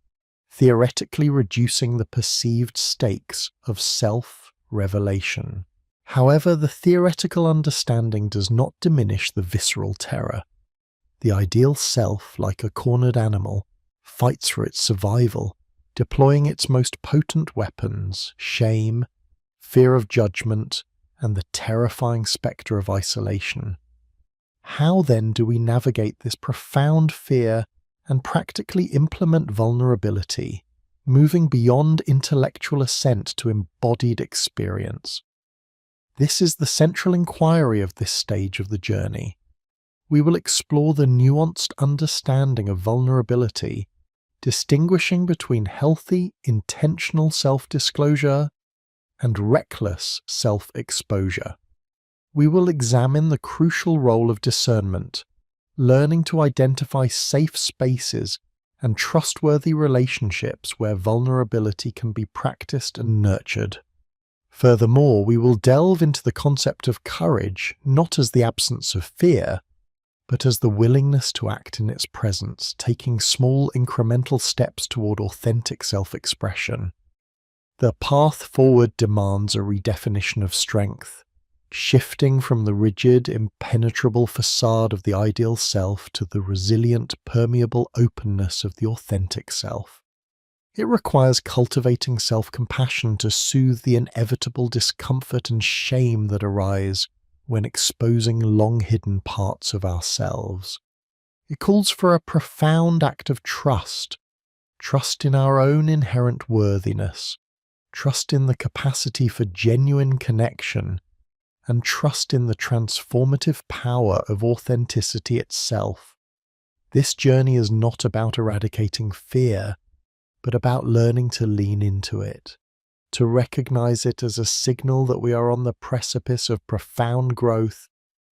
theoretically reducing the perceived stakes of self-revelation. However, the theoretical understanding does not diminish the visceral terror. The ideal self, like a cornered animal, fights for its survival, deploying its most potent weapons: shame, fear of judgment, and the terrifying spectre of isolation. How then do we navigate this profound fear and practically implement vulnerability, moving beyond intellectual assent to embodied experience? This is the central inquiry of this stage of the journey. We will explore the nuanced understanding of vulnerability, distinguishing between healthy, intentional self-disclosure and reckless self-exposure. We will examine the crucial role of discernment, learning to identify safe spaces and trustworthy relationships where vulnerability can be practiced and nurtured. Furthermore, we will delve into the concept of courage not as the absence of fear, but as the willingness to act in its presence, taking small incremental steps toward authentic self-expression. The path forward demands a redefinition of strength, shifting from the rigid, impenetrable facade of the ideal self to the resilient, permeable openness of the authentic self. It requires cultivating self-compassion to soothe the inevitable discomfort and shame that arise when exposing long-hidden parts of ourselves. It calls for a profound act of trust in our own inherent worthiness, trust in the capacity for genuine connection, and trust in the transformative power of authenticity itself. This journey is not about eradicating fear, but about learning to lean into it, to recognize it as a signal that we are on the precipice of profound growth,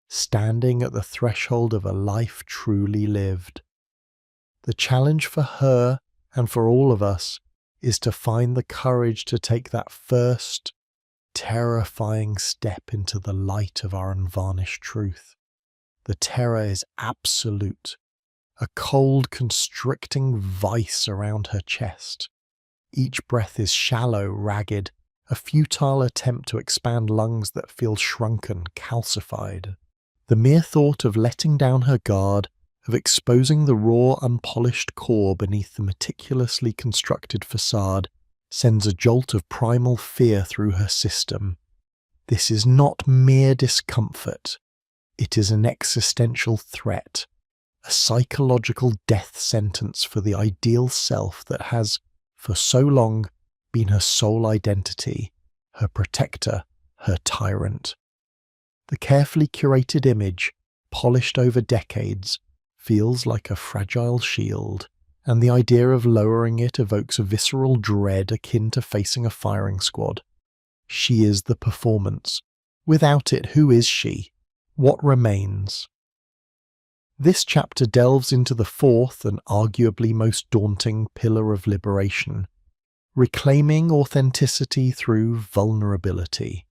standing at the threshold of a life truly lived. The challenge for her and for all of us is to find the courage to take that first, terrifying step into the light of our unvarnished truth. The terror is absolute, a cold, constricting vice around her chest. Each breath is shallow, ragged, a futile attempt to expand lungs that feel shrunken, calcified. The mere thought of letting down her guard, of exposing the raw, unpolished core beneath the meticulously constructed facade, sends a jolt of primal fear through her system. This is not mere discomfort. It is an existential threat, a psychological death sentence for the ideal self that has, for so long, been her sole identity, her protector, her tyrant. The carefully curated image, polished over decades, feels like a fragile shield, and the idea of lowering it evokes a visceral dread akin to facing a firing squad. She is the performance. Without it, who is she? What remains? This chapter delves into the fourth and arguably most daunting pillar of liberation, reclaiming authenticity through vulnerability.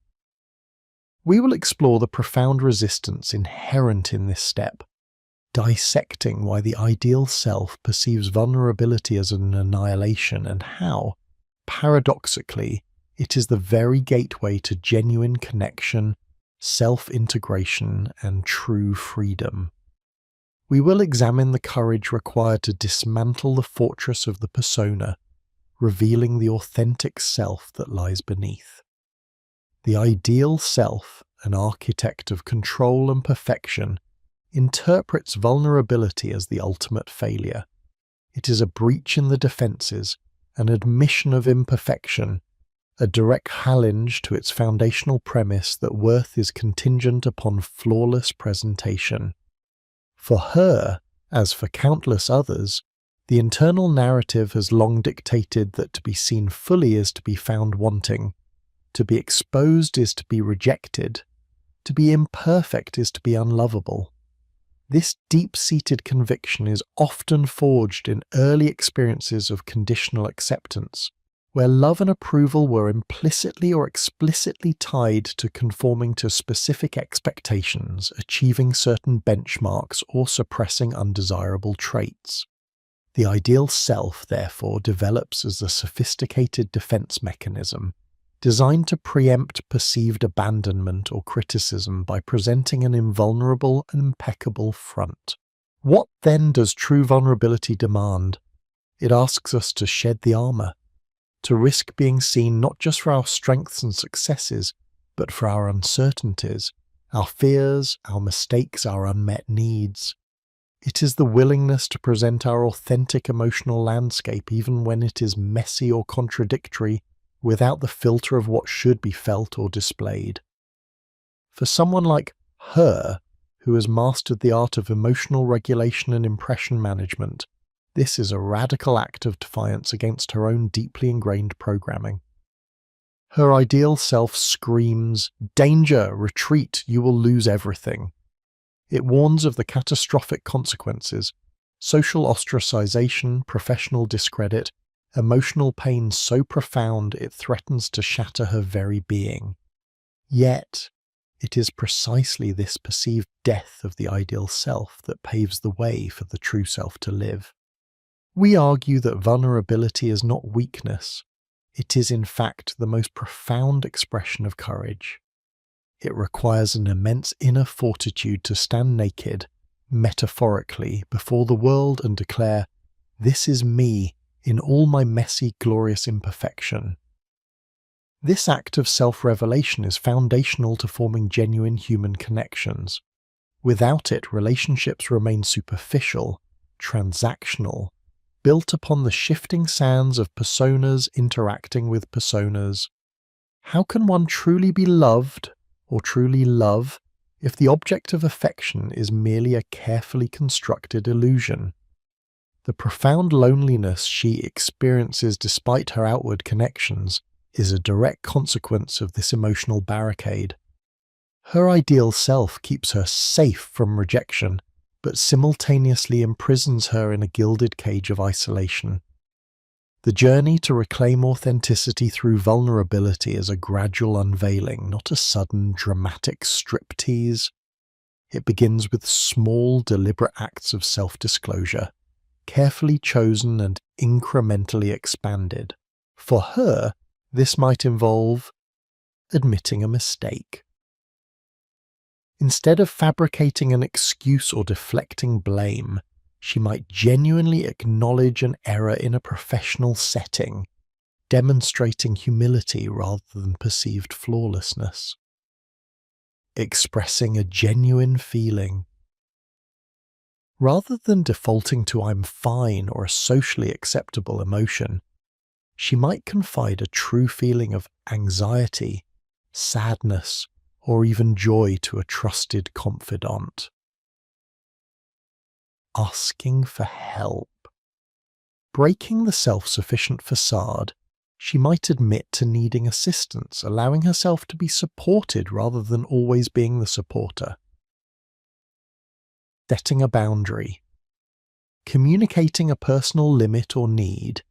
We will explore the profound resistance inherent in this step, dissecting why the ideal self perceives vulnerability as an annihilation and how, paradoxically, it is the very gateway to genuine connection, self-integration, and true freedom. We will examine the courage required to dismantle the fortress of the persona, revealing the authentic self that lies beneath. The ideal self, an architect of control and perfection, interprets vulnerability as the ultimate failure. It is a breach in the defenses, an admission of imperfection, a direct challenge to its foundational premise that worth is contingent upon flawless presentation. For her, as for countless others, the internal narrative has long dictated that to be seen fully is to be found wanting, to be exposed is to be rejected, to be imperfect is to be unlovable. This deep-seated conviction is often forged in early experiences of conditional acceptance, where love and approval were implicitly or explicitly tied to conforming to specific expectations, achieving certain benchmarks, or suppressing undesirable traits. The ideal self, therefore, develops as a sophisticated defense mechanism, designed to preempt perceived abandonment or criticism by presenting an invulnerable and impeccable front. What then does true vulnerability demand? It asks us to shed the armor, to risk being seen not just for our strengths and successes, but for our uncertainties, our fears, our mistakes, our unmet needs. It is the willingness to present our authentic emotional landscape even when it is messy or contradictory, without the filter of what should be felt or displayed. For someone like her, who has mastered the art of emotional regulation and impression management, this is a radical act of defiance against her own deeply ingrained programming. Her ideal self screams, "Danger! Retreat! You will lose everything." It warns of the catastrophic consequences: social ostracization, professional discredit, emotional pain so profound it threatens to shatter her very being. Yet, It is precisely this perceived death of the ideal self that paves the way for the true self to live. We argue that vulnerability is not weakness. It is in fact the most profound expression of courage. It requires an immense inner fortitude to stand naked, metaphorically, before the world and declare, "This is me in all my messy, glorious imperfection." This act of self-revelation is foundational to forming genuine human connections. Without it, relationships remain superficial, transactional, built upon the shifting sands of personas interacting with personas. How can one truly be loved, or truly love, if the object of affection is merely a carefully constructed illusion? The profound loneliness she experiences despite her outward connections is a direct consequence of this emotional barricade. Her ideal self keeps her safe from rejection, but simultaneously imprisons her in a gilded cage of isolation. The journey to reclaim authenticity through vulnerability is a gradual unveiling, not a sudden, dramatic striptease. It begins with small, deliberate acts of self-disclosure, carefully chosen and incrementally expanded. For her, this might involve admitting a mistake. Instead of fabricating an excuse or deflecting blame, she might genuinely acknowledge an error in a professional setting, demonstrating humility rather than perceived flawlessness. Expressing a genuine feeling. Rather than defaulting to "I'm fine" or a socially acceptable emotion, she might confide a true feeling of anxiety, sadness, or even joy to a trusted confidant. Asking for help. Breaking the self-sufficient facade, she might admit to needing assistance, allowing herself to be supported rather than always being the supporter. Setting a boundary. Communicating a personal limit or need,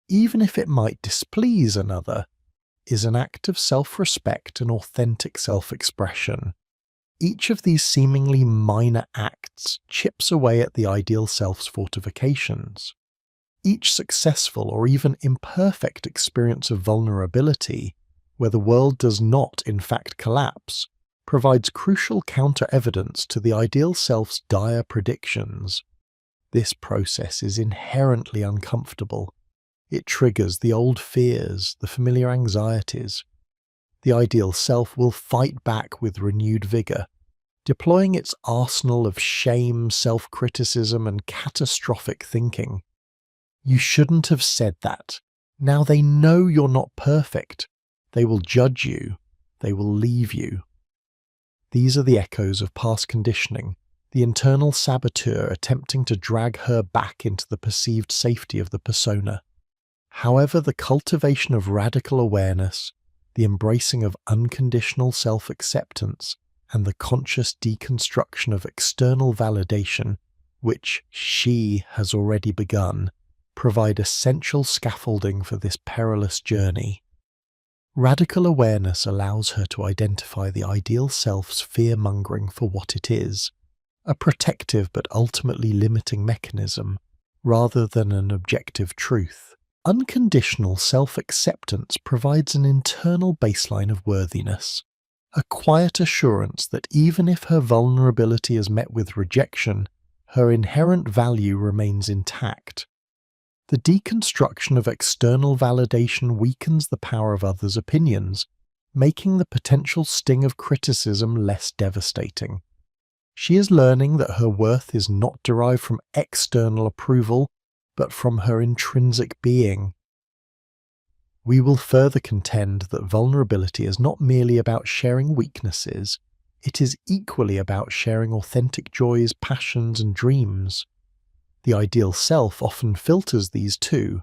even if it might displease another, is an act of self-respect and authentic self-expression. Each of these seemingly minor acts chips away at the ideal self's fortifications. Each successful or even imperfect experience of vulnerability, where the world does not in fact collapse, provides crucial counter-evidence to the ideal self's dire predictions. This process is inherently uncomfortable. It triggers the old fears, the familiar anxieties. The ideal self will fight back with renewed vigor, deploying its arsenal of shame, self-criticism, and catastrophic thinking. "You shouldn't have said that. Now they know you're not perfect. They will judge you. They will leave you." These are the echoes of past conditioning, the internal saboteur attempting to drag her back into the perceived safety of the persona. However, the cultivation of radical awareness, the embracing of unconditional self-acceptance, and the conscious deconstruction of external validation, which she has already begun, provide essential scaffolding for this perilous journey. Radical awareness allows her to identify the ideal self's fear-mongering for what it is, a protective but ultimately limiting mechanism, rather than an objective truth. Unconditional self-acceptance provides an internal baseline of worthiness, a quiet assurance that even if her vulnerability is met with rejection, her inherent value remains intact. The deconstruction of external validation weakens the power of others' opinions, making the potential sting of criticism less devastating. She is learning that her worth is not derived from external approval, but from her intrinsic being. We will further contend that vulnerability is not merely about sharing weaknesses, it is equally about sharing authentic joys, passions, and dreams. The ideal self often filters these too,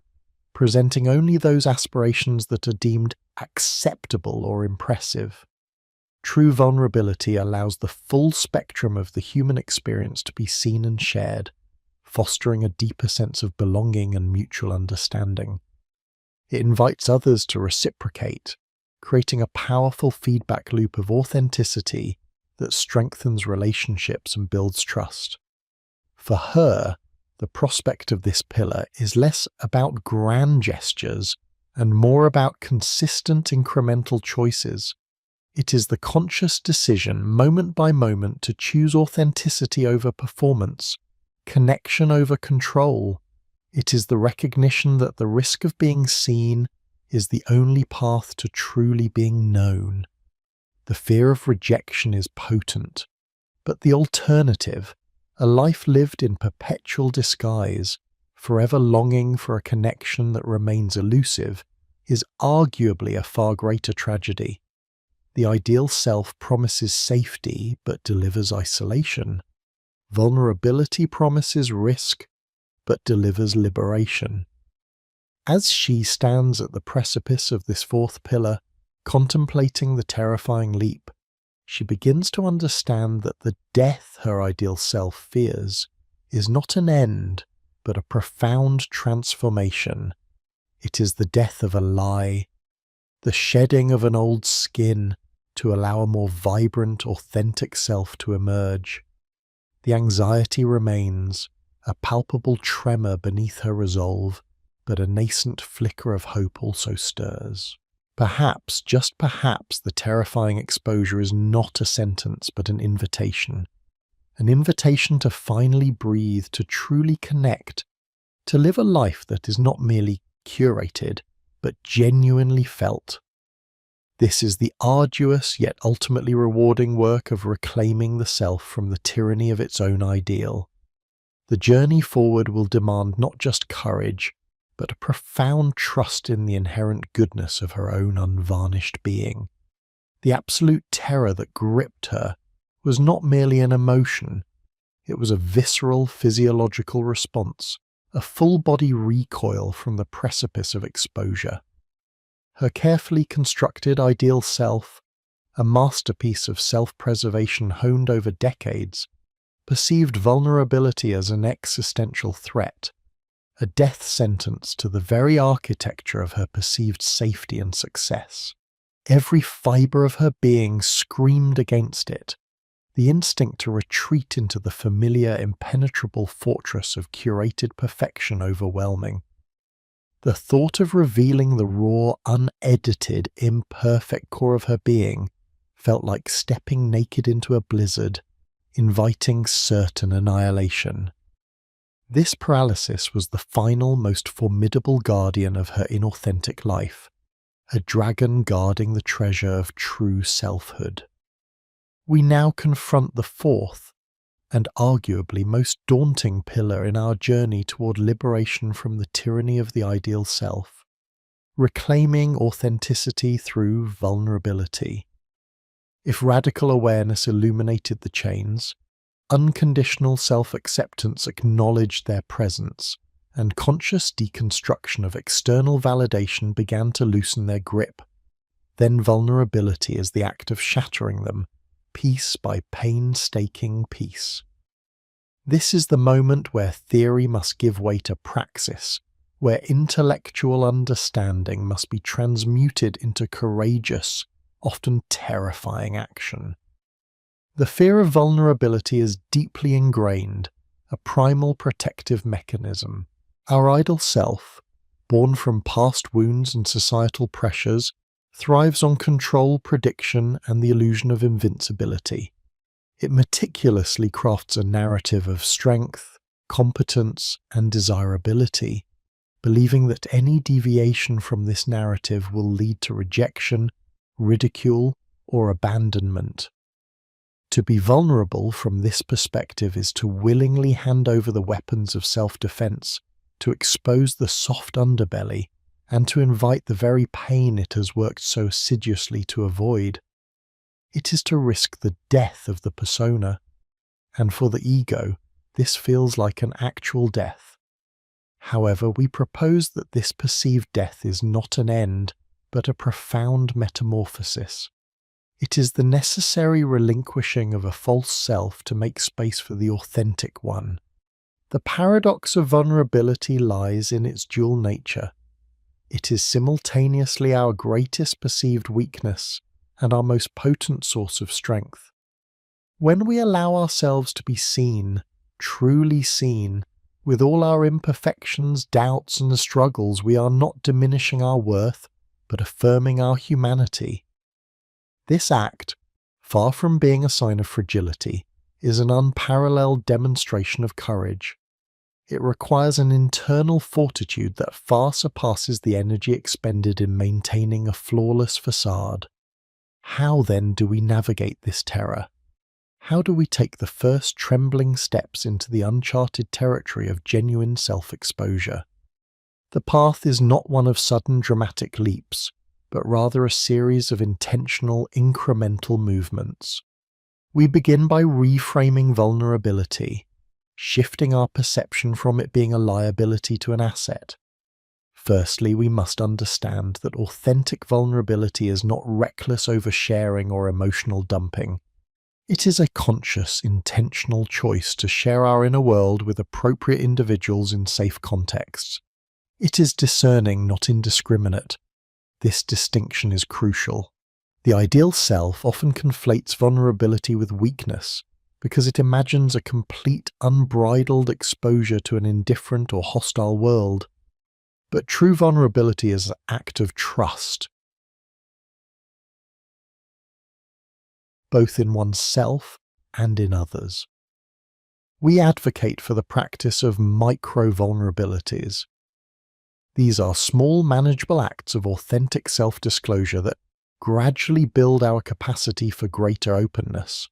presenting only those aspirations that are deemed acceptable or impressive. True vulnerability allows the full spectrum of the human experience to be seen and shared, fostering a deeper sense of belonging and mutual understanding. It invites others to reciprocate, creating a powerful feedback loop of authenticity that strengthens relationships and builds trust. For her, the prospect of this pillar is less about grand gestures and more about consistent incremental choices. It is the conscious decision, moment by moment, to choose authenticity over performance, connection over control. It is the recognition that the risk of being seen is the only path to truly being known. The fear of rejection is potent, but the alternative, a life lived in perpetual disguise, forever longing for a connection that remains elusive, is arguably a far greater tragedy. The ideal self promises safety but delivers isolation. Vulnerability promises risk but delivers liberation. As she stands at the precipice of this fourth pillar, contemplating the terrifying leap, she begins to understand that the death her ideal self fears is not an end, but a profound transformation. It is the death of a lie, the shedding of an old skin to allow a more vibrant, authentic self to emerge. The anxiety remains, a palpable tremor beneath her resolve, but a nascent flicker of hope also stirs. Perhaps, just perhaps, the terrifying exposure is not a sentence but an invitation to finally breathe, to truly connect, to live a life that is not merely curated, but genuinely felt. This is the arduous yet ultimately rewarding work of reclaiming the self from the tyranny of its own ideal. The journey forward will demand not just courage, but a profound trust in the inherent goodness of her own unvarnished being. The absolute terror that gripped her was not merely an emotion, it was a visceral physiological response, a full-body recoil from the precipice of exposure. Her carefully constructed ideal self, a masterpiece of self-preservation honed over decades, perceived vulnerability as an existential threat, a death sentence to the very architecture of her perceived safety and success. Every fibre of her being screamed against it, the instinct to retreat into the familiar, impenetrable fortress of curated perfection overwhelming. The thought of revealing the raw, unedited, imperfect core of her being felt like stepping naked into a blizzard, inviting certain annihilation. This paralysis was the final, most formidable guardian of her inauthentic life, a dragon guarding the treasure of true selfhood. We now confront the fourth, and arguably most daunting pillar in our journey toward liberation from the tyranny of the ideal self, reclaiming authenticity through vulnerability. If radical awareness illuminated the chains, unconditional self-acceptance acknowledged their presence, and conscious deconstruction of external validation began to loosen their grip. Then vulnerability is the act of shattering them, piece by painstaking piece. This is the moment where theory must give way to praxis, where intellectual understanding must be transmuted into courageous, often terrifying action. The fear of vulnerability is deeply ingrained, a primal protective mechanism. Our ideal self, born from past wounds and societal pressures, thrives on control, prediction, and the illusion of invincibility. It meticulously crafts a narrative of strength, competence, and desirability, believing that any deviation from this narrative will lead to rejection, ridicule, or abandonment. To be vulnerable from this perspective is to willingly hand over the weapons of self-defense, to expose the soft underbelly, and to invite the very pain it has worked so assiduously to avoid. It is to risk the death of the persona, and for the ego, this feels like an actual death. However, we propose that this perceived death is not an end, but a profound metamorphosis. It is the necessary relinquishing of a false self to make space for the authentic one. The paradox of vulnerability lies in its dual nature. It is simultaneously our greatest perceived weakness and our most potent source of strength. When we allow ourselves to be seen, truly seen, with all our imperfections, doubts, and struggles, we are not diminishing our worth, but affirming our humanity. This act, far from being a sign of fragility, is an unparalleled demonstration of courage. It requires an internal fortitude that far surpasses the energy expended in maintaining a flawless facade. How then do we navigate this terror? How do we take the first trembling steps into the uncharted territory of genuine self-exposure? The path is not one of sudden dramatic leaps, but rather a series of intentional, incremental movements. We begin by reframing vulnerability, shifting our perception from it being a liability to an asset. Firstly, we must understand that authentic vulnerability is not reckless oversharing or emotional dumping. It is a conscious, intentional choice to share our inner world with appropriate individuals in safe contexts. It is discerning, not indiscriminate. This distinction is crucial. The ideal self often conflates vulnerability with weakness because it imagines a complete, unbridled exposure to an indifferent or hostile world. But true vulnerability is an act of trust, both in oneself and in others. We advocate for the practice of micro-vulnerabilities. These are small, manageable acts of authentic self-disclosure that gradually build our capacity for greater openness.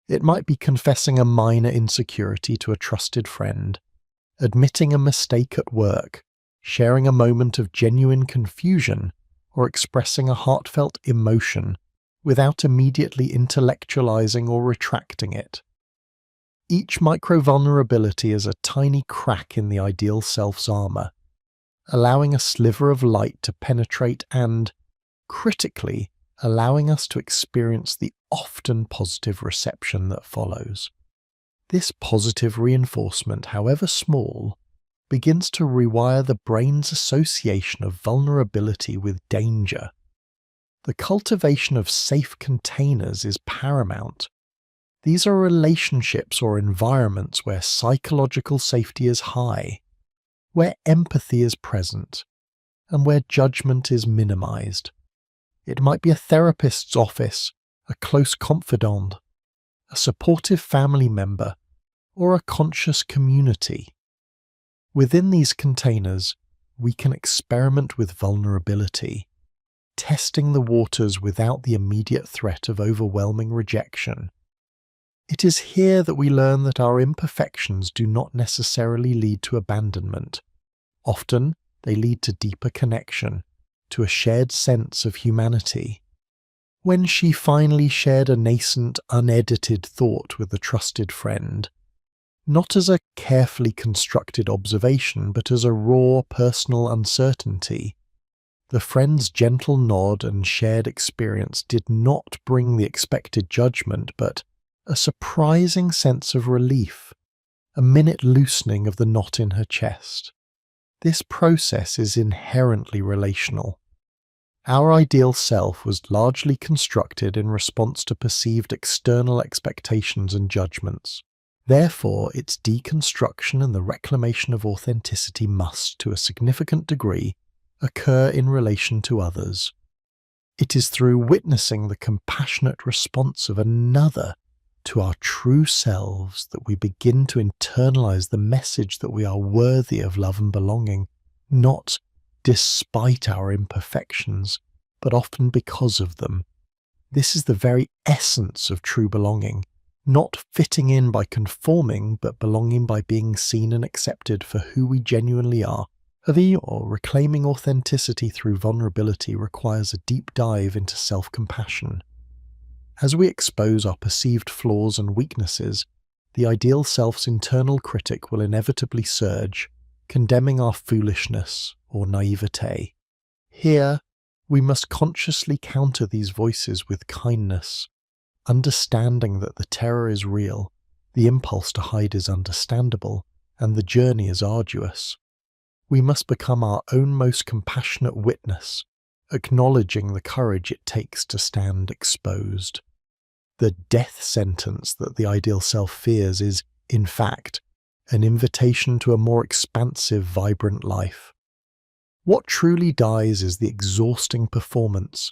It might be confessing a minor insecurity to a trusted friend, admitting a mistake at work, sharing a moment of genuine confusion, or expressing a heartfelt emotion without immediately intellectualizing or retracting it. Each micro-vulnerability is a tiny crack in the ideal self's armor, allowing a sliver of light to penetrate and, critically, allowing us to experience the often positive reception that follows. This positive reinforcement, however small, begins to rewire the brain's association of vulnerability with danger. The cultivation of safe containers is paramount. These are relationships or environments where psychological safety is high, where empathy is present, and where judgment is minimized. It might be a therapist's office, a close confidant, a supportive family member, or a conscious community. Within these containers, we can experiment with vulnerability, testing the waters without the immediate threat of overwhelming rejection. It is here that we learn that our imperfections do not necessarily lead to abandonment. Often, they lead to deeper connection, to a shared sense of humanity. When she finally shared a nascent, unedited thought with a trusted friend, not as a carefully constructed observation, but as a raw personal uncertainty, the friend's gentle nod and shared experience did not bring the expected judgment, but a surprising sense of relief, a minute loosening of the knot in her chest. This process is inherently relational. Our ideal self was largely constructed in response to perceived external expectations and judgments. Therefore, its deconstruction and the reclamation of authenticity must, to a significant degree, occur in relation to others. It is through witnessing the compassionate response of another to our true selves that we begin to internalize the message that we are worthy of love and belonging, not despite our imperfections, but often because of them. This is the very essence of true belonging, not fitting in by conforming, but belonging by being seen and accepted for who we genuinely are. Or reclaiming authenticity through vulnerability requires a deep dive into self-compassion. As we expose our perceived flaws and weaknesses, the ideal self's internal critic will inevitably surge, condemning our foolishness or naivete. Here, we must consciously counter these voices with kindness, understanding that the terror is real, the impulse to hide is understandable, and the journey is arduous. We must become our own most compassionate witness, acknowledging the courage it takes to stand exposed. The death sentence that the ideal self fears is, in fact, an invitation to a more expansive, vibrant life. What truly dies is the exhausting performance,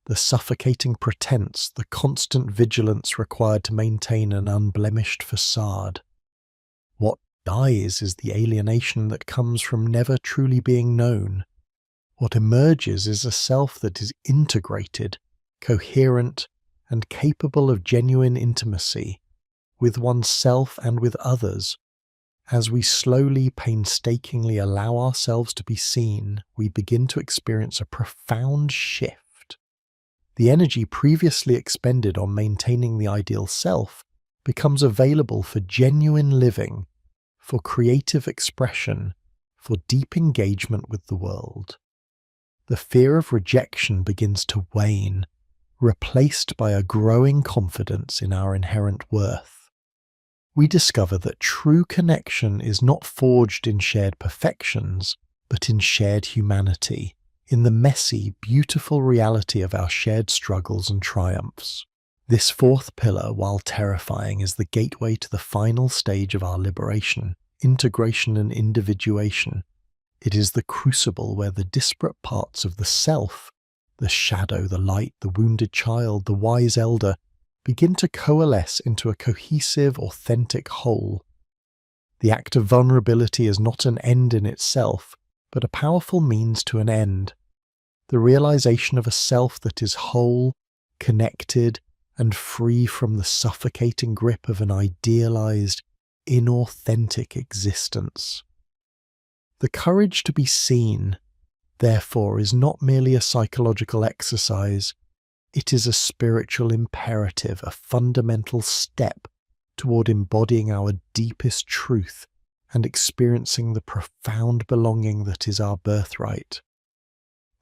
the suffocating pretense, the constant vigilance required to maintain an unblemished facade. What dies is the alienation that comes from never truly being known. What emerges is a self that is integrated, coherent, and capable of genuine intimacy with oneself and with others. As we slowly, painstakingly allow ourselves to be seen, we begin to experience a profound shift. The energy previously expended on maintaining the ideal self becomes available for genuine living, for creative expression, for deep engagement with the world. The fear of rejection begins to wane, replaced by a growing confidence in our inherent worth. We discover that true connection is not forged in shared perfections, but in shared humanity, in the messy, beautiful reality of our shared struggles and triumphs. This fourth pillar, while terrifying, is the gateway to the final stage of our liberation, integration and individuation. It is the crucible where the disparate parts of the self, the shadow, the light, the wounded child, the wise elder, begin to coalesce into a cohesive, authentic whole. The act of vulnerability is not an end in itself, but a powerful means to an end. The realization of a self that is whole, connected, and free from the suffocating grip of an idealized, inauthentic existence. The courage to be seen, therefore, is not merely a psychological exercise. It is a spiritual imperative, a fundamental step toward embodying our deepest truth and experiencing the profound belonging that is our birthright.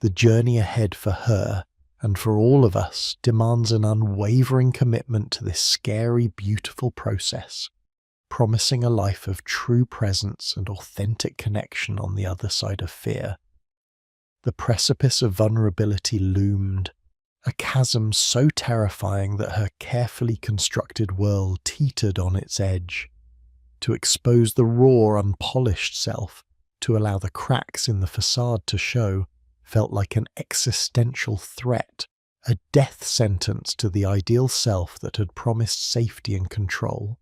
The journey ahead for her, and for all of us, demands an unwavering commitment to this scary, beautiful process, promising a life of true presence and authentic connection on the other side of fear. The precipice of vulnerability loomed, a chasm so terrifying that her carefully constructed world teetered on its edge. To expose the raw, unpolished self, to allow the cracks in the facade to show, felt like an existential threat, a death sentence to the ideal self that had promised safety and control.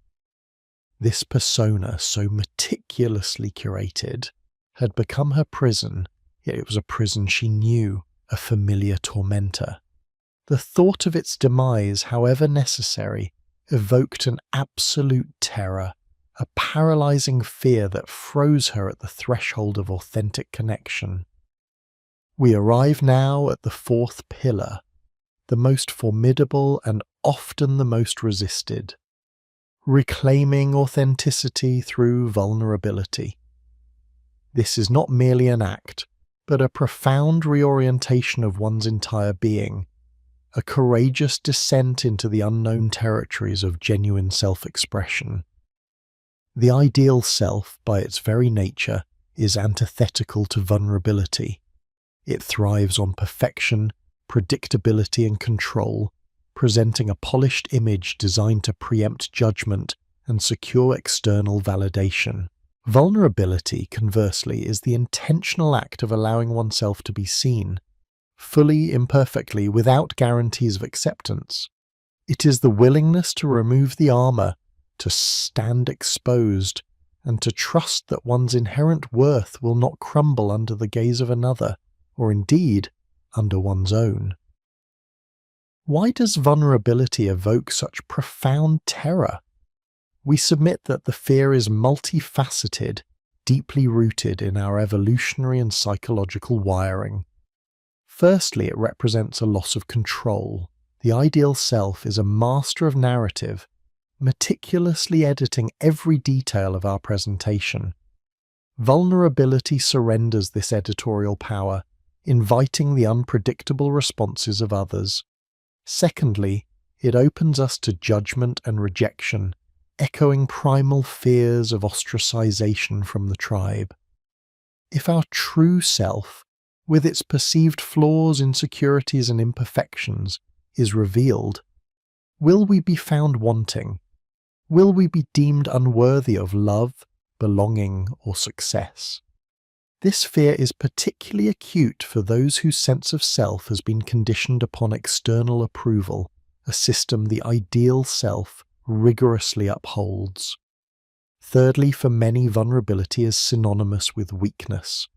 This persona, so meticulously curated, had become her prison, yet it was a prison she knew, a familiar tormentor. The thought of its demise, however necessary, evoked an absolute terror, a paralyzing fear that froze her at the threshold of authentic connection. We arrive now at the fourth pillar, the most formidable and often the most resisted. Reclaiming authenticity through vulnerability. This is not merely an act, but a profound reorientation of one's entire being, a courageous descent into the unknown territories of genuine self-expression. The ideal self, by its very nature, is antithetical to vulnerability. It thrives on perfection, predictability and control, presenting a polished image designed to preempt judgment and secure external validation. Vulnerability, conversely, is the intentional act of allowing oneself to be seen, fully, imperfectly, without guarantees of acceptance. It is the willingness to remove the armor, to stand exposed, and to trust that one's inherent worth will not crumble under the gaze of another, or indeed, under one's own. Why does vulnerability evoke such profound terror? We submit that the fear is multifaceted, deeply rooted in our evolutionary and psychological wiring. Firstly, it represents a loss of control. The ideal self is a master of narrative, meticulously editing every detail of our presentation. Vulnerability surrenders this editorial power, inviting the unpredictable responses of others. Secondly, it opens us to judgment and rejection, echoing primal fears of ostracization from the tribe. If our true self, with its perceived flaws, insecurities, and imperfections, is revealed, will we be found wanting? Will we be deemed unworthy of love, belonging, or success? This fear is particularly acute for those whose sense of self has been conditioned upon external approval, a system the ideal self rigorously upholds. Thirdly, for many, vulnerability is synonymous with weakness.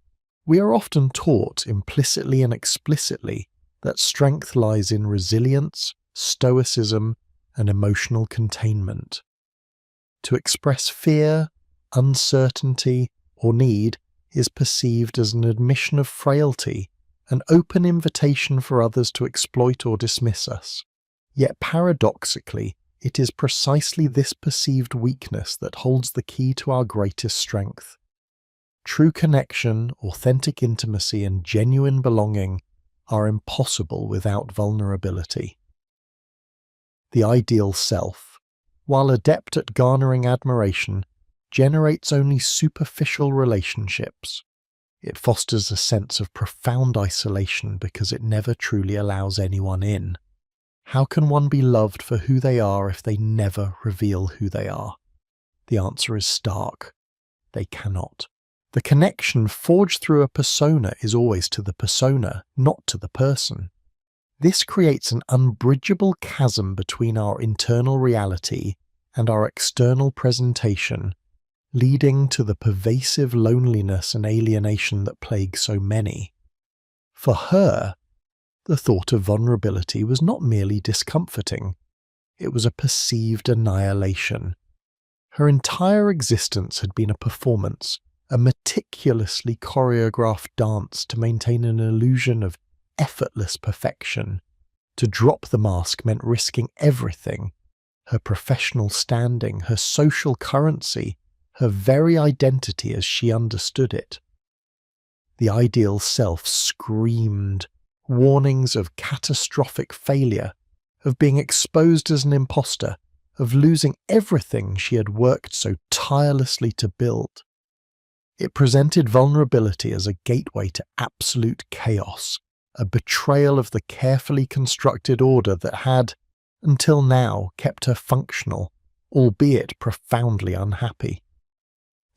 We are often taught, implicitly and explicitly, that strength lies in resilience, stoicism, and emotional containment. To express fear, uncertainty, or need is perceived as an admission of frailty, an open invitation for others to exploit or dismiss us. Yet paradoxically, it is precisely this perceived weakness that holds the key to our greatest strength. True connection, authentic intimacy, and genuine belonging are impossible without vulnerability. The ideal self, while adept at garnering admiration, generates only superficial relationships. It fosters a sense of profound isolation because it never truly allows anyone in. How can one be loved for who they are if they never reveal who they are? The answer is stark. They cannot. The connection forged through a persona is always to the persona, not to the person. This creates an unbridgeable chasm between our internal reality and our external presentation, leading to the pervasive loneliness and alienation that plague so many. For her, the thought of vulnerability was not merely discomforting, it was a perceived annihilation. Her entire existence had been a performance, a meticulously choreographed dance to maintain an illusion of effortless perfection. To drop the mask meant risking everything: her professional standing, her social currency, her very identity as she understood it. The ideal self screamed warnings of catastrophic failure, of being exposed as an impostor, of losing everything she had worked so tirelessly to build. It presented vulnerability as a gateway to absolute chaos, a betrayal of the carefully constructed order that had, until now, kept her functional, albeit profoundly unhappy.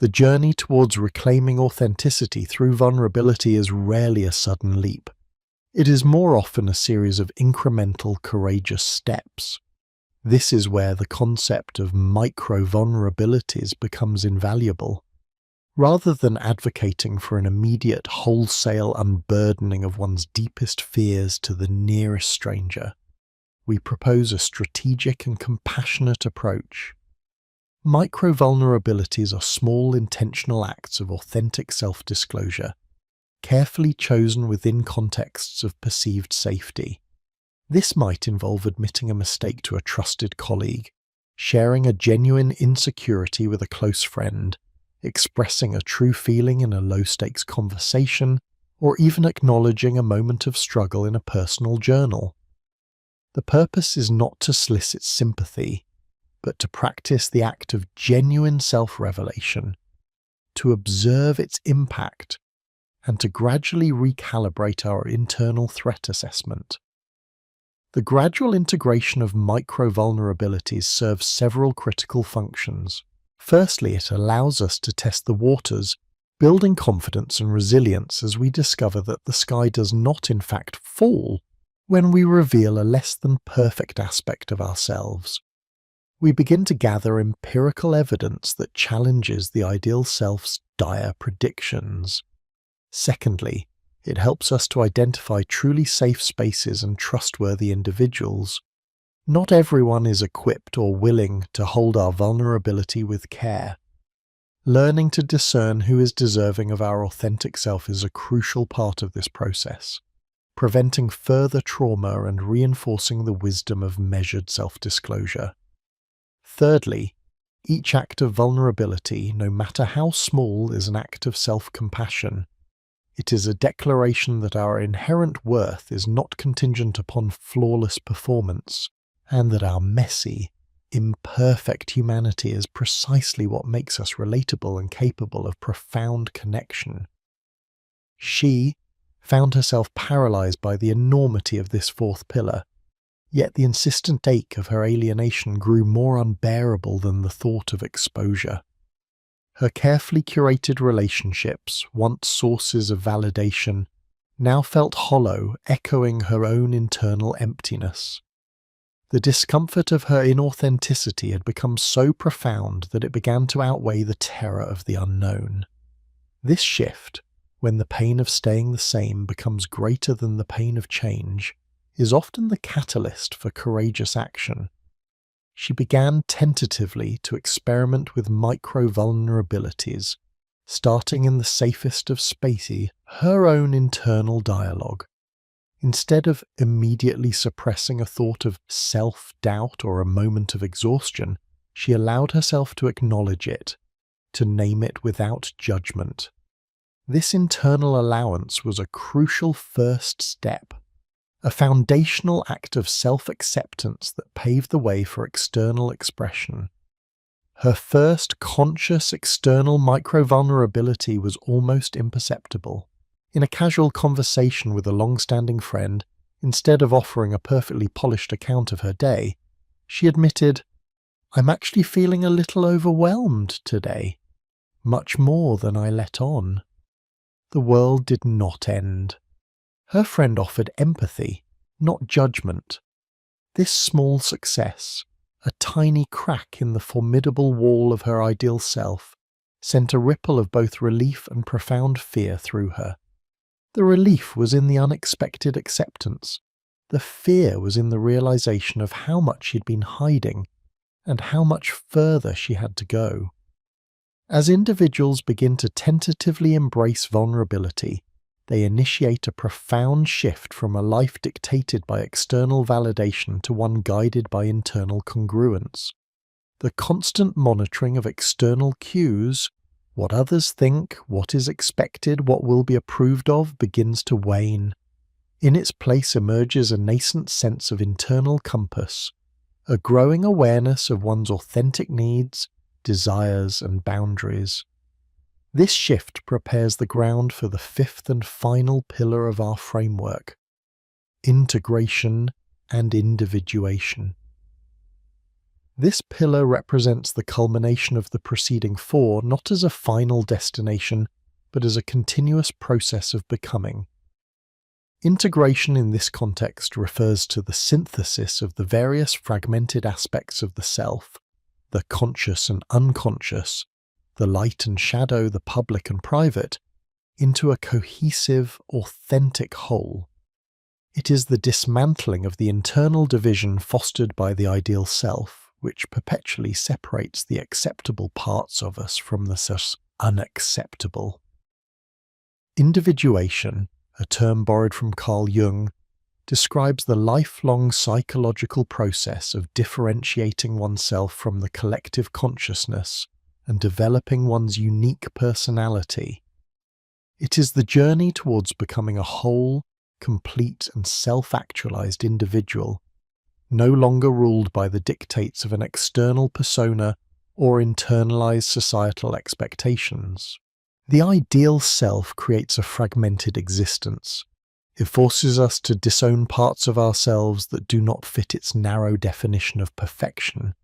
The journey towards reclaiming authenticity through vulnerability is rarely a sudden leap. It is more often a series of incremental, courageous steps. This is where the concept of micro-vulnerabilities becomes invaluable. Rather than advocating for an immediate, wholesale unburdening of one's deepest fears to the nearest stranger, we propose a strategic and compassionate approach. Micro-vulnerabilities are small, intentional acts of authentic self-disclosure, carefully chosen within contexts of perceived safety. This might involve admitting a mistake to a trusted colleague, sharing a genuine insecurity with a close friend, expressing a true feeling in a low-stakes conversation, or even acknowledging a moment of struggle in a personal journal. The purpose is not to solicit sympathy, but to practice the act of genuine self-revelation, to observe its impact, and to gradually recalibrate our internal threat assessment. The gradual integration of micro-vulnerabilities serves several critical functions. Firstly, it allows us to test the waters, building confidence and resilience as we discover that the sky does not in fact fall when we reveal a less than perfect aspect of ourselves. We begin to gather empirical evidence that challenges the ideal self's dire predictions. Secondly, it helps us to identify truly safe spaces and trustworthy individuals. Not everyone is equipped or willing to hold our vulnerability with care. Learning to discern who is deserving of our authentic self is a crucial part of this process, preventing further trauma and reinforcing the wisdom of measured self-disclosure. Thirdly, each act of vulnerability, no matter how small, is an act of self-compassion. It is a declaration that our inherent worth is not contingent upon flawless performance, and that our messy, imperfect humanity is precisely what makes us relatable and capable of profound connection. She found herself paralyzed by the enormity of this fourth pillar, yet the insistent ache of her alienation grew more unbearable than the thought of exposure. Her carefully curated relationships, once sources of validation, now felt hollow, echoing her own internal emptiness. The discomfort of her inauthenticity had become so profound that it began to outweigh the terror of the unknown. This shift, when the pain of staying the same becomes greater than the pain of change, is often the catalyst for courageous action. She began tentatively to experiment with micro-vulnerabilities, starting in the safest of spaces, her own internal dialogue. Instead of immediately suppressing a thought of self-doubt or a moment of exhaustion, she allowed herself to acknowledge it, to name it without judgment. This internal allowance was a crucial first step, a foundational act of self-acceptance that paved the way for external expression. Her first conscious external micro-vulnerability was almost imperceptible. In a casual conversation with a long-standing friend, instead of offering a perfectly polished account of her day, she admitted, "I'm actually feeling a little overwhelmed today, much more than I let on." The world did not end. Her friend offered empathy, not judgment. This small success, a tiny crack in the formidable wall of her ideal self, sent a ripple of both relief and profound fear through her. The relief was in the unexpected acceptance. The fear was in the realization of how much she'd been hiding and how much further she had to go. As individuals begin to tentatively embrace vulnerability, they initiate a profound shift from a life dictated by external validation to one guided by internal congruence. The constant monitoring of external cues, what others think, what is expected, what will be approved of, begins to wane. In its place emerges a nascent sense of internal compass, a growing awareness of one's authentic needs, desires, and boundaries. This shift prepares the ground for the fifth and final pillar of our framework: integration and individuation. This pillar represents the culmination of the preceding four, not as a final destination, but as a continuous process of becoming. Integration in this context refers to the synthesis of the various fragmented aspects of the self, the conscious and unconscious, the light and shadow, the public and private, into a cohesive, authentic whole. It is the dismantling of the internal division fostered by the ideal self, which perpetually separates the acceptable parts of us from the unacceptable. Individuation, a term borrowed from Carl Jung, describes the lifelong psychological process of differentiating oneself from the collective consciousness and developing one's unique personality. It is the journey towards becoming a whole, complete, and self-actualized individual, no longer ruled by the dictates of an external persona or internalized societal expectations. The ideal self creates a fragmented existence. It forces us to disown parts of ourselves that do not fit its narrow definition of perfection.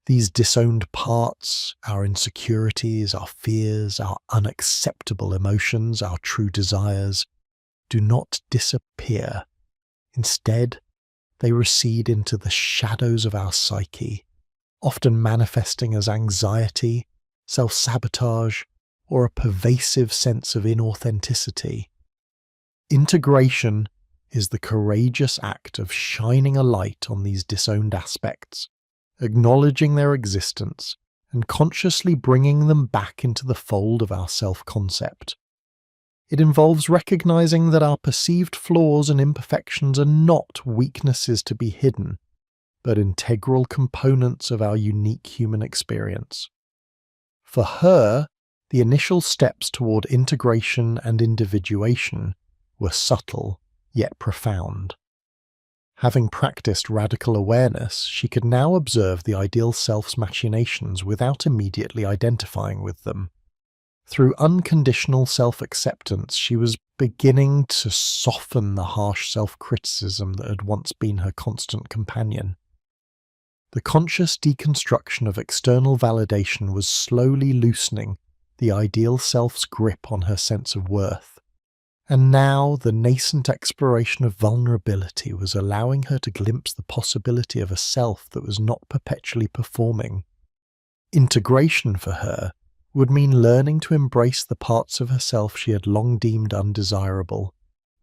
These disowned parts, our insecurities, our fears, our unacceptable emotions, our true desires, do not disappear. Instead, they recede into the shadows of our psyche, often manifesting as anxiety, self-sabotage, or a pervasive sense of inauthenticity. Integration is the courageous act of shining a light on these disowned aspects, acknowledging their existence, and consciously bringing them back into the fold of our self-concept. It involves recognizing that our perceived flaws and imperfections are not weaknesses to be hidden, but integral components of our unique human experience. For her, the initial steps toward integration and individuation were subtle yet profound. Having practiced radical awareness, she could now observe the ideal self's machinations without immediately identifying with them. Through unconditional self-acceptance, she was beginning to soften the harsh self-criticism that had once been her constant companion. The conscious deconstruction of external validation was slowly loosening the ideal self's grip on her sense of worth. And now the nascent exploration of vulnerability was allowing her to glimpse the possibility of a self that was not perpetually performing. Integration for her would mean learning to embrace the parts of herself she had long deemed undesirable,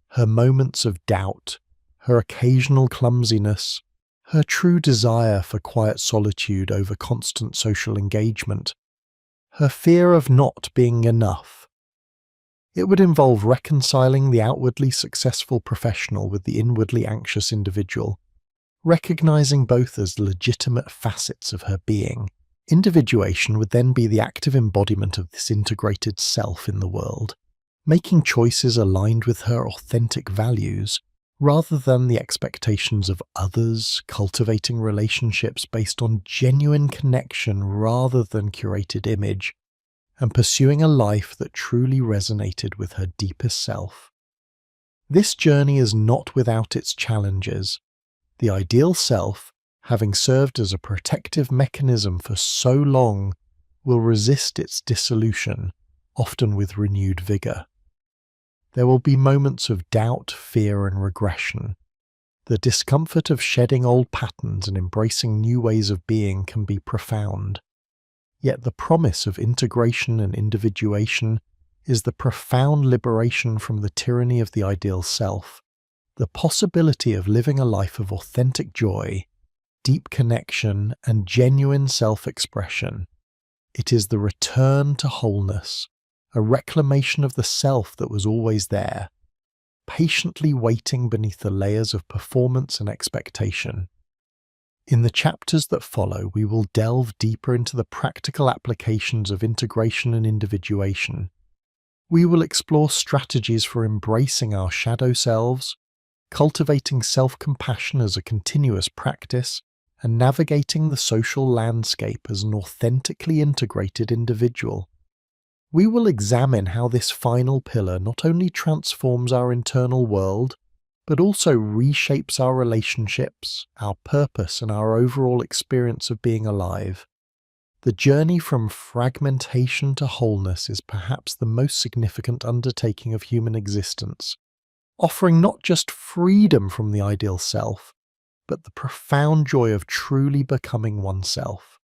her moments of doubt, her occasional clumsiness, her true desire for quiet solitude over constant social engagement, her fear of not being enough. It would involve reconciling the outwardly successful professional with the inwardly anxious individual, recognizing both as legitimate facets of her being. Individuation would then be the active embodiment of this integrated self in the world, making choices aligned with her authentic values, rather than the expectations of others, cultivating relationships based on genuine connection rather than curated image, and pursuing a life that truly resonated with her deepest self. This journey is not without its challenges. The ideal self, having served as a protective mechanism for so long, will resist its dissolution, often with renewed vigour. There will be moments of doubt, fear, and regression. The discomfort of shedding old patterns and embracing new ways of being can be profound. Yet the promise of integration and individuation is the profound liberation from the tyranny of the ideal self, the possibility of living a life of authentic joy, deep connection, and genuine self-expression. It is the return to wholeness, a reclamation of the self that was always there, patiently waiting beneath the layers of performance and expectation. In the chapters that follow, we will delve deeper into the practical applications of integration and individuation. We will explore strategies for embracing our shadow selves, cultivating self-compassion as a continuous practice, and navigating the social landscape as an authentically integrated individual. We will examine how this final pillar not only transforms our internal world, but also reshapes our relationships, our purpose, and our overall experience of being alive. The journey from fragmentation to wholeness is perhaps the most significant undertaking of human existence, offering not just freedom from the ideal self, but the profound joy of truly becoming oneself.